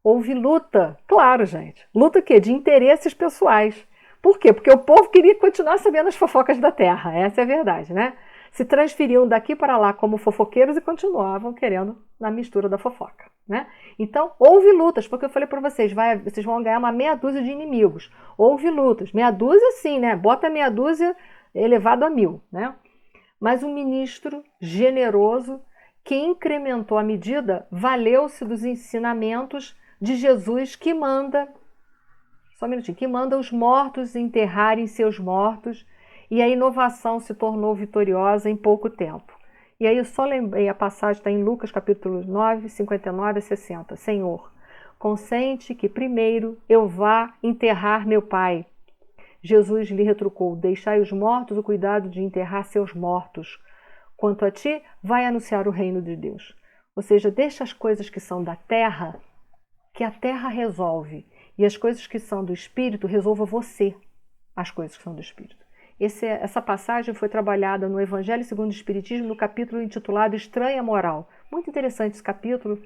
Speaker 2: Houve luta, claro, gente. Luta o quê? De interesses pessoais. Por quê? Porque o povo queria continuar sabendo as fofocas da terra. Essa é a verdade, né? Se transferiam daqui para lá como fofoqueiros e continuavam querendo na mistura da fofoca, né? Então, houve lutas, porque eu falei para vocês, vocês vão ganhar uma meia dúzia de inimigos. Houve lutas. Meia dúzia, sim, né? Bota meia dúzia elevado a 1000, né? Mas um ministro generoso que incrementou a medida valeu-se dos ensinamentos de Jesus que manda, só um minutinho, que manda os mortos enterrarem seus mortos e a inovação se tornou vitoriosa em pouco tempo. E aí eu só lembrei, a passagem está em Lucas capítulo 9, 59 a 60. Senhor, consente que primeiro eu vá enterrar meu pai. Jesus lhe retrucou, deixai os mortos o cuidado de enterrar seus mortos. Quanto a ti, vai anunciar o reino de Deus. Ou seja, deixa as coisas que são da terra, que a terra resolve. E as coisas que são do Espírito, resolva você as coisas que são do Espírito. Essa passagem foi trabalhada no Evangelho segundo o Espiritismo, no capítulo intitulado Estranha Moral. Muito interessante esse capítulo,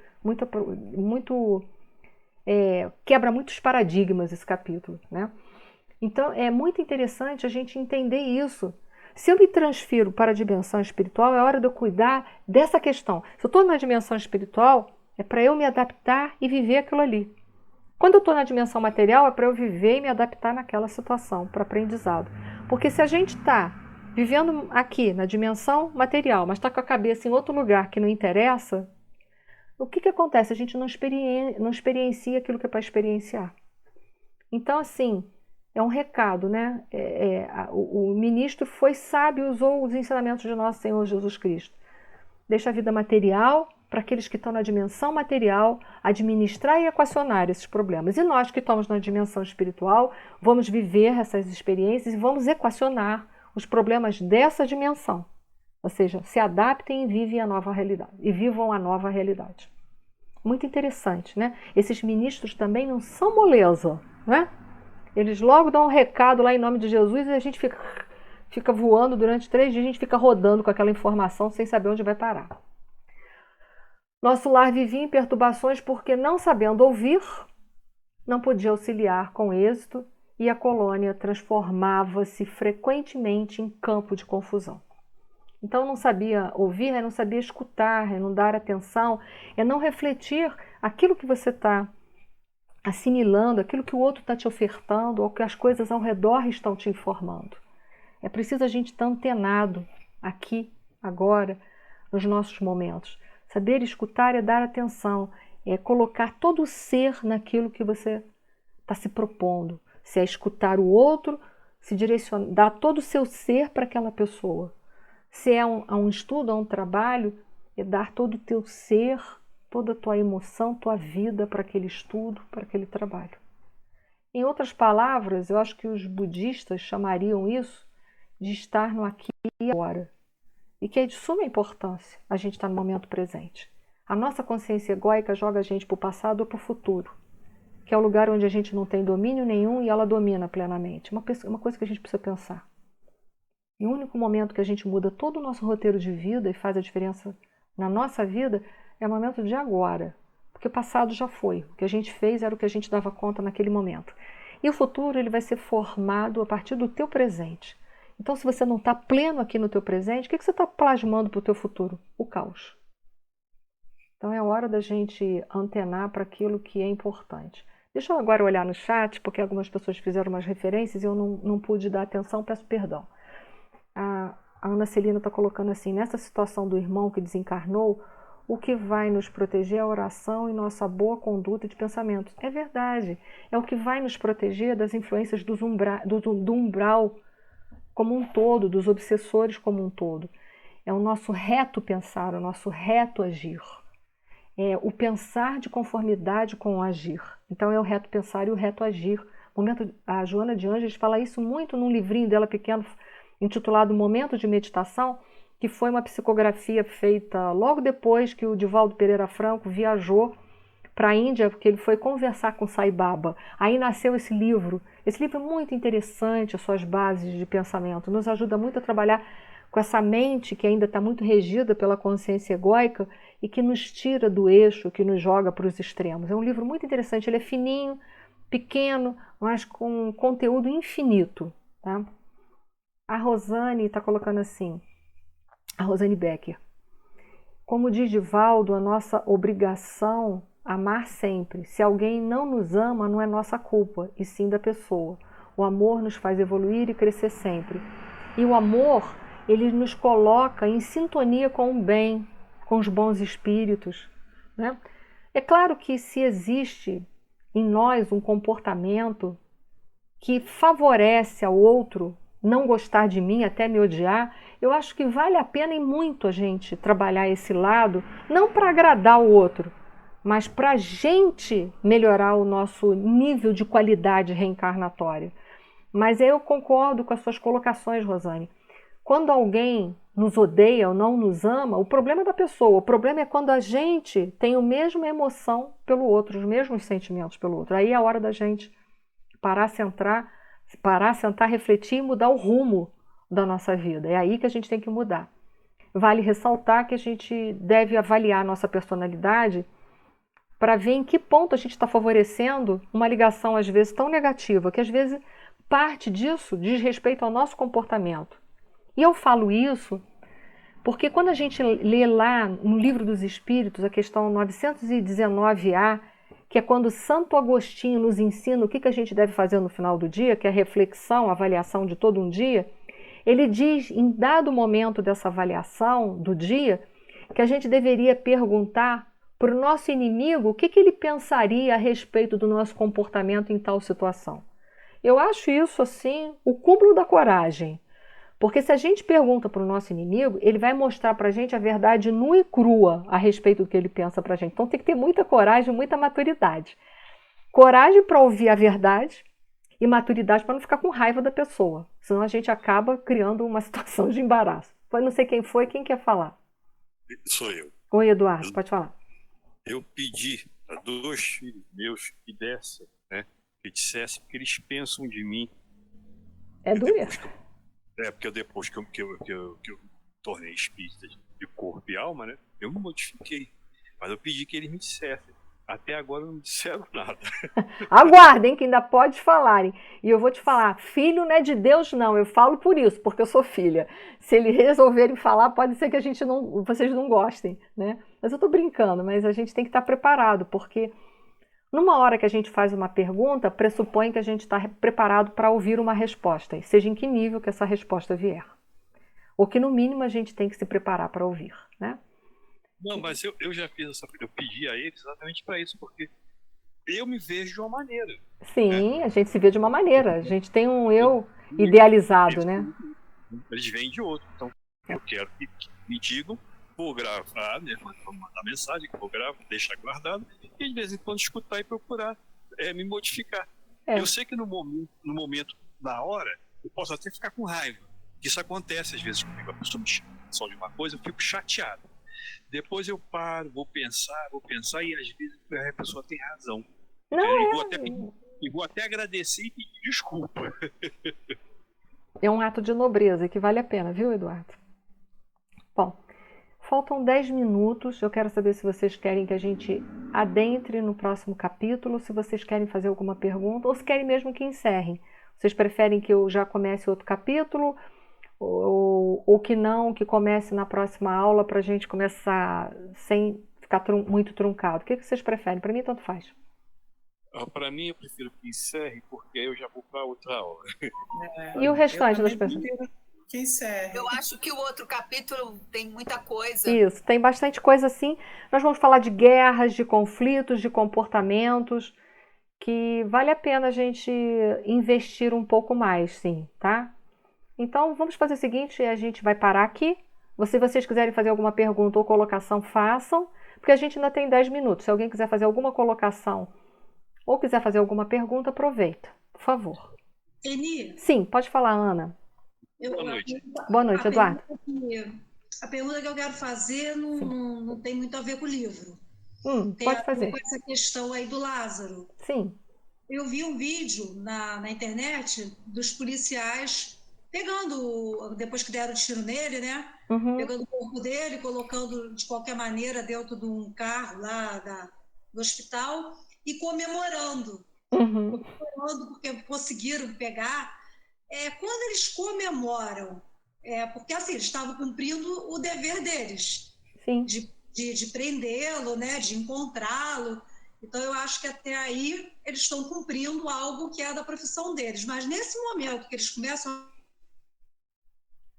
Speaker 2: quebra muitos paradigmas esse capítulo, né? Então é muito interessante a gente entender isso. Se eu me transfiro para a dimensão espiritual, é hora de eu cuidar dessa questão. Se eu estou na dimensão espiritual, é para eu me adaptar e viver aquilo ali. Quando eu estou na dimensão material, é para eu viver e me adaptar naquela situação, para aprendizado. Porque se a gente está vivendo aqui na dimensão material, mas está com a cabeça em outro lugar que não interessa, o que acontece? A gente não experiencia aquilo que é para experienciar. Então, assim, é um recado, né? O ministro foi sábio, usou os ensinamentos de nosso Senhor Jesus Cristo. Deixa a vida material para aqueles que estão na dimensão material administrar e equacionar esses problemas. E nós que estamos na dimensão espiritual, vamos viver essas experiências e vamos equacionar os problemas dessa dimensão. Ou seja, se adaptem e vivam a nova realidade. Muito interessante, né? Esses ministros também não são moleza, né? Eles logo dão um recado lá em nome de Jesus e a gente fica voando durante 3 dias, a gente fica rodando com aquela informação sem saber onde vai parar. Nosso lar vivia em perturbações porque, não sabendo ouvir, não podia auxiliar com êxito e a colônia transformava-se frequentemente em campo de confusão. Então não sabia ouvir, não sabia escutar, não dar atenção, não refletir aquilo que você está assimilando, aquilo que o outro está te ofertando ou que as coisas ao redor estão te informando. É preciso a gente estar antenado aqui, agora, nos nossos momentos. Saber escutar é dar atenção, é colocar todo o ser naquilo que você está se propondo. Se é escutar o outro, se direcionar, dar todo o seu ser para aquela pessoa. Se é um estudo, um trabalho, é dar todo o teu ser, toda a tua emoção, tua vida para aquele estudo, para aquele trabalho. Em outras palavras, eu acho que os budistas chamariam isso de estar no aqui e agora. E que é de suma importância a gente estar no momento presente. A nossa consciência egóica joga a gente para o passado ou para o futuro, que é o lugar onde a gente não tem domínio nenhum e ela domina plenamente. Uma coisa que a gente precisa pensar. E o único momento que a gente muda todo o nosso roteiro de vida e faz a diferença na nossa vida é o momento de agora. Porque o passado já foi. O que a gente fez era o que a gente dava conta naquele momento. E o futuro ele vai ser formado a partir do teu presente. Então, se você não está pleno aqui no teu presente, o que você está plasmando para o teu futuro? O caos. Então, é hora da gente antenar para aquilo que é importante. Deixa eu agora olhar no chat, porque algumas pessoas fizeram umas referências e eu não pude dar atenção, peço perdão. A Ana Celina está colocando assim, nessa situação do irmão que desencarnou, o que vai nos proteger é a oração e nossa boa conduta de pensamentos. É verdade, é o que vai nos proteger das influências do umbral como um todo, dos obsessores como um todo. É o nosso reto pensar, o nosso reto agir. É o pensar de conformidade com o agir. Então é o reto pensar e o reto agir. A Joana de Ângeles fala isso muito num livrinho dela pequeno, intitulado Momento de Meditação, que foi uma psicografia feita logo depois que o Divaldo Pereira Franco viajou para a Índia, porque ele foi conversar com Sai Baba. Aí nasceu esse livro. Esse livro é muito interessante, as suas bases de pensamento. Nos ajuda muito a trabalhar com essa mente que ainda está muito regida pela consciência egóica e que nos tira do eixo, que nos joga para os extremos. É um livro muito interessante. Ele é fininho, pequeno, mas com conteúdo infinito. Tá? A Rosane está colocando assim, a Rosane Becker. Como diz Divaldo, a nossa obrigação amar sempre. Se alguém não nos ama, não é nossa culpa, e sim da pessoa. O amor nos faz evoluir e crescer sempre. E o amor, ele nos coloca em sintonia com o bem, com os bons espíritos. Né? É claro que se existe em nós um comportamento que favorece ao outro, não gostar de mim, até me odiar, eu acho que vale a pena e muito a gente trabalhar esse lado, não para agradar o outro, mas para a gente melhorar o nosso nível de qualidade reencarnatória. Mas eu concordo com as suas colocações, Rosane. Quando alguém nos odeia ou não nos ama, o problema é da pessoa. O problema é quando a gente tem a mesma emoção pelo outro, os mesmos sentimentos pelo outro. Aí é a hora da gente parar, sentar, refletir e mudar o rumo da nossa vida. É aí que a gente tem que mudar. Vale ressaltar que a gente deve avaliar a nossa personalidade para ver em que ponto a gente está favorecendo uma ligação, às vezes, tão negativa, que às vezes parte disso diz respeito ao nosso comportamento. E eu falo isso porque quando a gente lê lá no Livro dos Espíritos, a questão 919A, que é quando Santo Agostinho nos ensina o que a gente deve fazer no final do dia, que é a reflexão, a avaliação de todo um dia, ele diz, em dado momento dessa avaliação do dia, que a gente deveria perguntar para o nosso inimigo o que ele pensaria a respeito do nosso comportamento em tal situação. Eu acho isso, assim, o cúmulo da coragem. Porque se a gente pergunta para o nosso inimigo, ele vai mostrar para a gente a verdade nua e crua a respeito do que ele pensa para a gente. Então tem que ter muita coragem, muita maturidade. Coragem para ouvir a verdade e maturidade para não ficar com raiva da pessoa. Senão a gente acaba criando uma situação de embaraço. Eu não sei quem foi, quem quer falar?
Speaker 1: Sou eu.
Speaker 2: Oi, Eduardo, pode falar.
Speaker 1: Eu pedi a 2 filhos meus que dessem, né? Que dissessem o que eles pensam de mim.
Speaker 2: É doer.
Speaker 1: Porque depois que eu tornei espírita de corpo e alma, né? Eu me modifiquei. Mas eu pedi que eles me dissessem. Até agora não disseram nada.
Speaker 2: Aguardem, que ainda pode falarem. E eu vou te falar, filho não é de Deus, não. Eu falo por isso, porque eu sou filha. Se eles resolverem falar, pode ser que vocês não gostem, né? Mas eu tô brincando, mas a gente tem que estar preparado, porque numa hora que a gente faz uma pergunta, pressupõe que a gente está preparado para ouvir uma resposta, seja em que nível que essa resposta vier. Ou que, no mínimo, a gente tem que se preparar para ouvir, né?
Speaker 1: Não, mas eu já fiz essa... Eu pedi a eles exatamente para isso, porque eu me vejo de uma maneira.
Speaker 2: Sim,
Speaker 1: né?
Speaker 2: A gente se vê de uma maneira. A gente tem um eu idealizado, né?
Speaker 1: Eles vêm de outro. Então, eu quero que me digam, vou gravar, né? Vou mandar mensagem, vou gravar, deixar guardado, e de vez em quando escutar e procurar me modificar. Eu sei que no momento, na hora, eu posso até ficar com raiva. Isso acontece às vezes comigo. A pessoa me chama de uma coisa, eu fico chateado. Depois eu paro, vou pensar, e às vezes a pessoa tem razão. E vou até agradecer e pedir desculpa.
Speaker 2: É um ato de nobreza que vale a pena, viu, Eduardo? Bom, faltam 10 minutos. Eu quero saber se vocês querem que a gente adentre no próximo capítulo, se vocês querem fazer alguma pergunta, ou se querem mesmo que encerrem. Vocês preferem que eu já comece outro capítulo, ou que não, que comece na próxima aula para a gente começar sem ficar muito truncado? O que vocês preferem? Para mim, tanto faz.
Speaker 1: Para mim, eu prefiro que encerre, porque aí eu já vou para outra aula.
Speaker 2: E o restante das pessoas?
Speaker 5: Que encerre.
Speaker 6: Eu acho que o outro capítulo tem muita coisa.
Speaker 2: Isso, tem bastante coisa assim. Nós vamos falar de guerras, de conflitos, de comportamentos, que vale a pena a gente investir um pouco mais, sim, tá? Então, vamos fazer o seguinte, a gente vai parar aqui. Se vocês quiserem fazer alguma pergunta ou colocação, façam, porque a gente ainda tem 10 minutos. Se alguém quiser fazer alguma colocação ou quiser fazer alguma pergunta, aproveita, por favor.
Speaker 7: Eni?
Speaker 2: Sim, pode falar, Ana.
Speaker 1: Boa noite.
Speaker 2: Boa noite, Eduardo.
Speaker 7: A pergunta que eu quero fazer não tem muito a ver com o livro.
Speaker 2: Pode fazer.
Speaker 7: Com essa questão aí do Lázaro.
Speaker 2: Sim.
Speaker 7: Eu vi um vídeo na internet dos policiais pegando, depois que deram tiro nele, né? Pegando o corpo dele, colocando de qualquer maneira dentro de um carro lá do hospital e comemorando. Comemorando porque conseguiram pegar. Quando eles comemoram, porque assim, eles estavam cumprindo o dever deles.
Speaker 2: Sim.
Speaker 7: De prendê-lo, né? De encontrá-lo. Então, eu acho que até aí eles estão cumprindo algo que é da profissão deles. Mas nesse momento que eles começam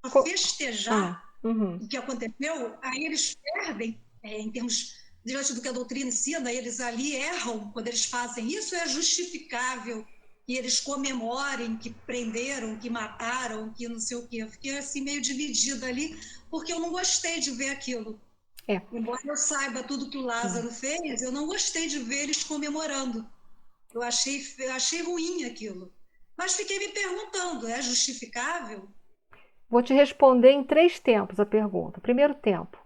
Speaker 7: a festejar o que aconteceu, aí eles perdem, em termos, diante do que a doutrina ensina, eles ali erram quando eles fazem isso. É justificável e eles comemorem que prenderam, que mataram, que não sei o quê. Eu fiquei assim meio dividida ali, porque eu não gostei de ver aquilo. Embora eu saiba tudo que o Lázaro fez, eu não gostei de ver eles comemorando. Eu achei ruim aquilo. Mas fiquei me perguntando, é justificável?
Speaker 2: Vou te responder em 3 tempos a pergunta. Primeiro tempo,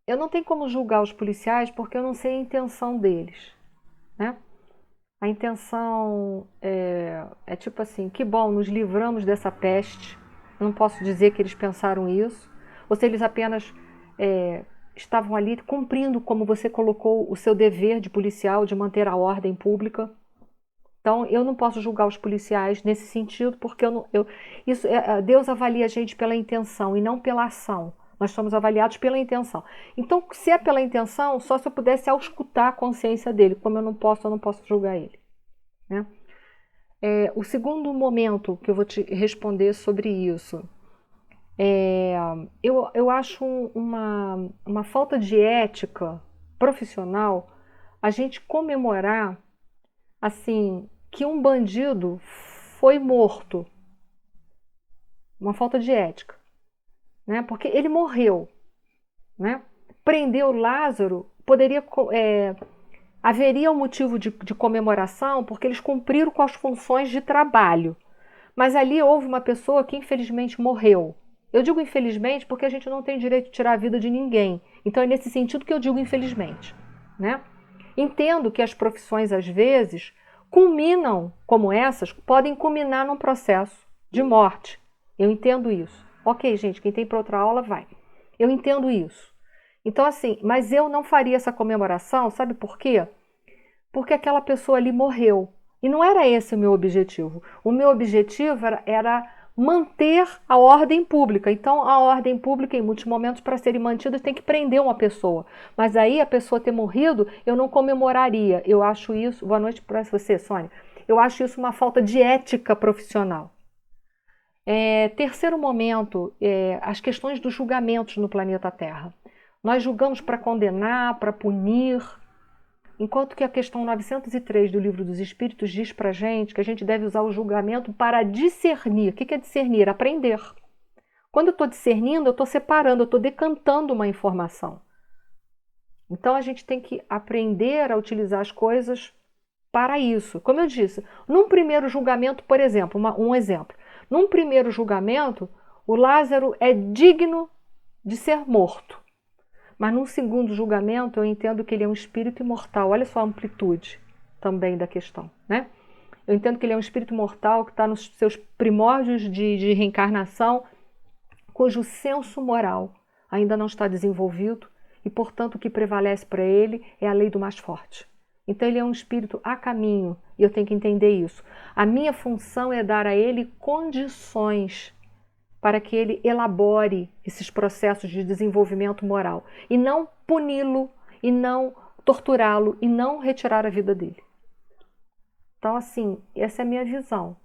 Speaker 2: eu não tenho como julgar os policiais porque eu não sei a intenção deles, né? A intenção é tipo assim, que bom, nos livramos dessa peste. Eu não posso dizer que eles pensaram isso, ou se eles apenas estavam ali cumprindo, como você colocou, o seu dever de policial, de manter a ordem pública. Então, eu não posso julgar os policiais nesse sentido, porque Deus avalia a gente pela intenção e não pela ação. Nós somos avaliados pela intenção. Então, se é pela intenção, só se eu pudesse auscultar a consciência dele. Como eu não posso julgar ele, né? O segundo momento que eu vou te responder sobre isso, eu acho uma falta de ética profissional a gente comemorar assim que um bandido foi morto. Uma falta de ética, né? Porque ele morreu, né? Prender o Lázaro haveria um motivo de comemoração porque eles cumpriram com as funções de trabalho. Mas ali houve uma pessoa que infelizmente morreu. Eu digo infelizmente porque a gente não tem direito de tirar a vida de ninguém. Então é nesse sentido que eu digo infelizmente, né? Entendo que as profissões às vezes culminam, como essas, podem culminar num processo de morte. Eu entendo isso. Ok, gente, quem tem para outra aula vai. Eu entendo isso. Então assim, mas eu não faria essa comemoração, sabe por quê? Porque aquela pessoa ali morreu. E não era esse o meu objetivo. O meu objetivo era manter a ordem pública. Então, a ordem pública, em muitos momentos, para serem mantidas, tem que prender uma pessoa. Mas aí, a pessoa ter morrido, eu não comemoraria. Eu acho isso... Boa noite para você, Sônia. Eu acho isso uma falta de ética profissional. Terceiro momento, as questões dos julgamentos no planeta Terra. Nós julgamos para condenar, para punir, enquanto que a questão 903 do Livro dos Espíritos diz para a gente que a gente deve usar o julgamento para discernir. O que é discernir? Aprender. Quando eu estou discernindo, eu estou separando, eu estou decantando uma informação. Então a gente tem que aprender a utilizar as coisas para isso. Como eu disse, num primeiro julgamento, por exemplo, um exemplo. Num primeiro julgamento, o Lázaro é digno de ser morto. Mas num segundo julgamento eu entendo que ele é um espírito imortal. Olha só a amplitude também da questão, né? Eu entendo que ele é um espírito mortal que está nos seus primórdios de reencarnação, cujo senso moral ainda não está desenvolvido e, portanto, o que prevalece para ele é a lei do mais forte. Então ele é um espírito a caminho e eu tenho que entender isso. A minha função é dar a ele condições para que ele elabore esses processos de desenvolvimento moral e não puni-lo, e não torturá-lo, e não retirar a vida dele. Então, assim, essa é a minha visão.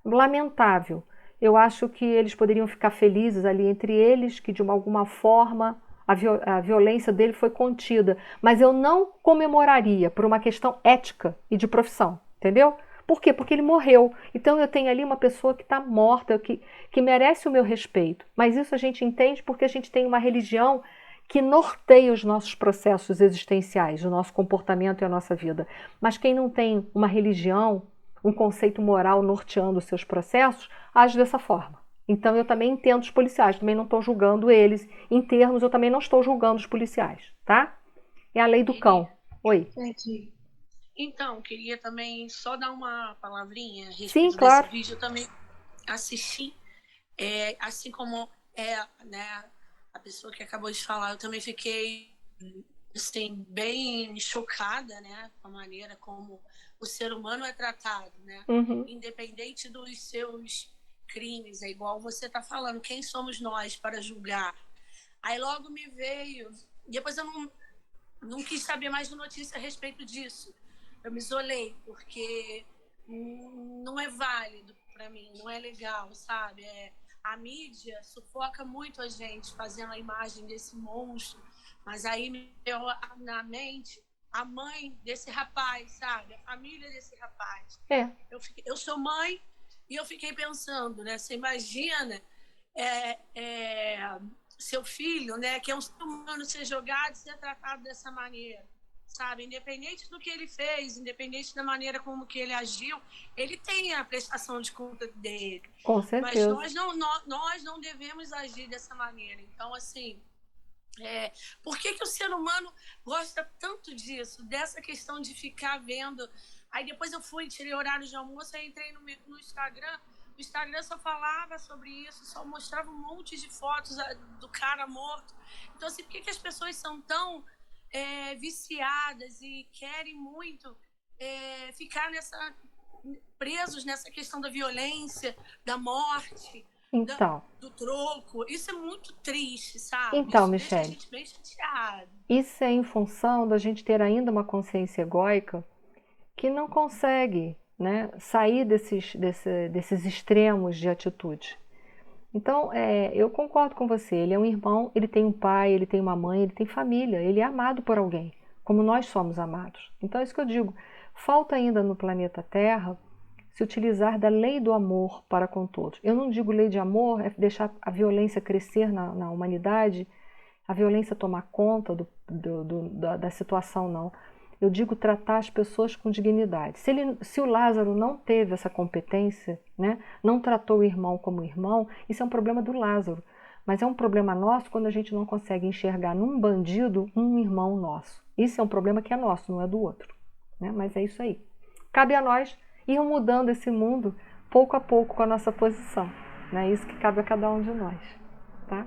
Speaker 2: Lamentável. Eu acho que eles poderiam ficar felizes ali entre eles, que de alguma forma a violência dele foi contida, mas eu não comemoraria por uma questão ética e de profissão, entendeu? Por quê? Porque ele morreu. Então eu tenho ali uma pessoa que está morta, que merece o meu respeito. Mas isso a gente entende porque a gente tem uma religião que norteia os nossos processos existenciais, o nosso comportamento e a nossa vida. Mas quem não tem uma religião, um conceito moral norteando os seus processos, age dessa forma. Então eu também entendo os policiais, também não estou julgando eles. Em termos, eu também não estou julgando os policiais, tá? É a lei do cão. Oi.
Speaker 7: Entendi.
Speaker 5: Então, queria também só dar uma palavrinha a respeito
Speaker 2: Sim, claro.
Speaker 5: desse vídeo. Eu também assisti, assim como né, a pessoa que acabou de falar, eu também fiquei assim, bem chocada, né, com a maneira como o ser humano é tratado, né?
Speaker 2: Uhum.
Speaker 5: Independente dos seus crimes, é igual você está falando, quem somos nós para julgar? Aí logo me veio, depois eu não quis saber mais de notícia a respeito disso. Eu me isolei, porque não é válido para mim, não é legal, sabe? A mídia sufoca muito a gente fazendo a imagem desse monstro, mas aí me deu na mente a mãe desse rapaz, sabe? A família desse rapaz.
Speaker 2: É.
Speaker 5: Eu sou mãe e eu fiquei pensando, né? Você imagina seu filho, né? Que é um ser humano, ser jogado e ser tratado dessa maneira, sabe? Independente do que ele fez, independente da maneira como que ele agiu, ele tem a prestação de conta dele.
Speaker 2: Com certeza.
Speaker 5: Mas nós não devemos agir dessa maneira. Então, assim, por que o ser humano gosta tanto disso? Dessa questão de ficar vendo... Aí depois eu tirei horário de almoço, aí entrei no Instagram. O Instagram só falava sobre isso, só mostrava um monte de fotos do cara morto. Então, assim, por que as pessoas são tão viciadas e querem muito ficar presos nessa questão da violência, da morte,
Speaker 2: então,
Speaker 5: do troco? Isso é muito triste, sabe?
Speaker 2: Então,
Speaker 5: isso
Speaker 2: Michele,
Speaker 5: deixa a gente bem chateado.
Speaker 2: Isso é em função da gente ter ainda uma consciência egóica que não consegue, né, sair desses extremos de atitude. Então, eu concordo com você, ele é um irmão, ele tem um pai, ele tem uma mãe, ele tem família, ele é amado por alguém, como nós somos amados. Então é isso que eu digo, falta ainda no planeta Terra se utilizar da lei do amor para com todos. Eu não digo lei de amor, é deixar a violência crescer na humanidade, a violência tomar conta da situação, não. Eu digo tratar as pessoas com dignidade. Se o Lázaro não teve essa competência, né, não tratou o irmão como irmão, isso é um problema do Lázaro. Mas é um problema nosso quando a gente não consegue enxergar num bandido um irmão nosso. Isso é um problema que é nosso, não é do outro. Né? Mas é isso aí. Cabe a nós ir mudando esse mundo pouco a pouco com a nossa posição. É isso que cabe a cada um de nós. Tá?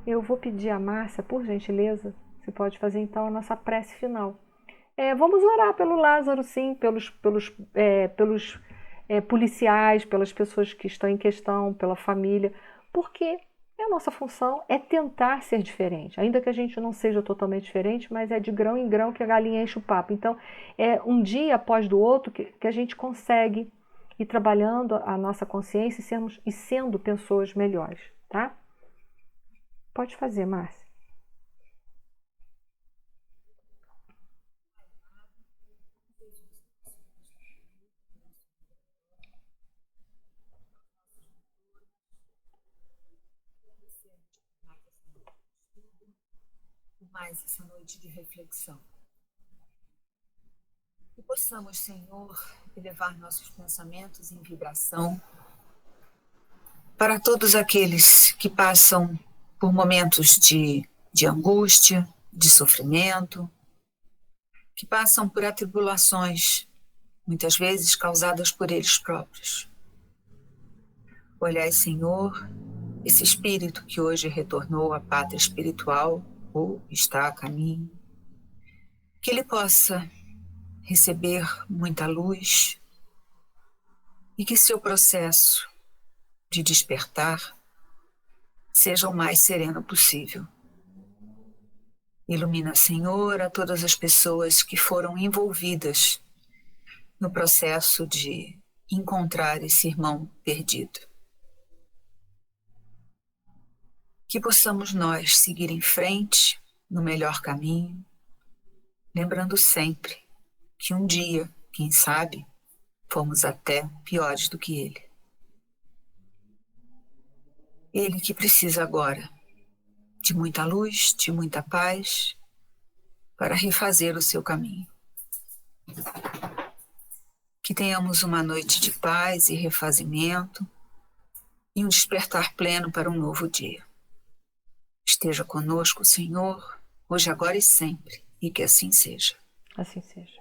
Speaker 2: Eu vou pedir a Márcia, por gentileza, você pode fazer então a nossa prece final. Vamos orar pelo Lázaro, sim, pelos policiais, pelas pessoas que estão em questão, pela família, porque a nossa função é tentar ser diferente, ainda que a gente não seja totalmente diferente, mas é de grão em grão que a galinha enche o papo. Então, é um dia após do outro que a gente consegue ir trabalhando a nossa consciência e sendo pessoas melhores, tá? Pode fazer, Márcia.
Speaker 6: Mais essa noite de reflexão. Que possamos, Senhor, elevar nossos pensamentos em vibração para todos aqueles que passam por momentos de angústia, de sofrimento, que passam por atribulações, muitas vezes causadas por eles próprios. Olhai, Senhor, esse espírito que hoje retornou à pátria espiritual, ou está a caminho, que ele possa receber muita luz e que seu processo de despertar seja o mais sereno possível. Ilumina, Senhor, a todas as pessoas que foram envolvidas no processo de encontrar esse irmão perdido. Que possamos nós seguir em frente no melhor caminho, lembrando sempre que um dia, quem sabe, fomos até piores do que ele. Ele que precisa agora de muita luz, de muita paz, para refazer o seu caminho. Que tenhamos uma noite de paz e refazimento e um despertar pleno para um novo dia. Esteja conosco, Senhor, hoje, agora e sempre, e que assim seja.
Speaker 2: Assim seja.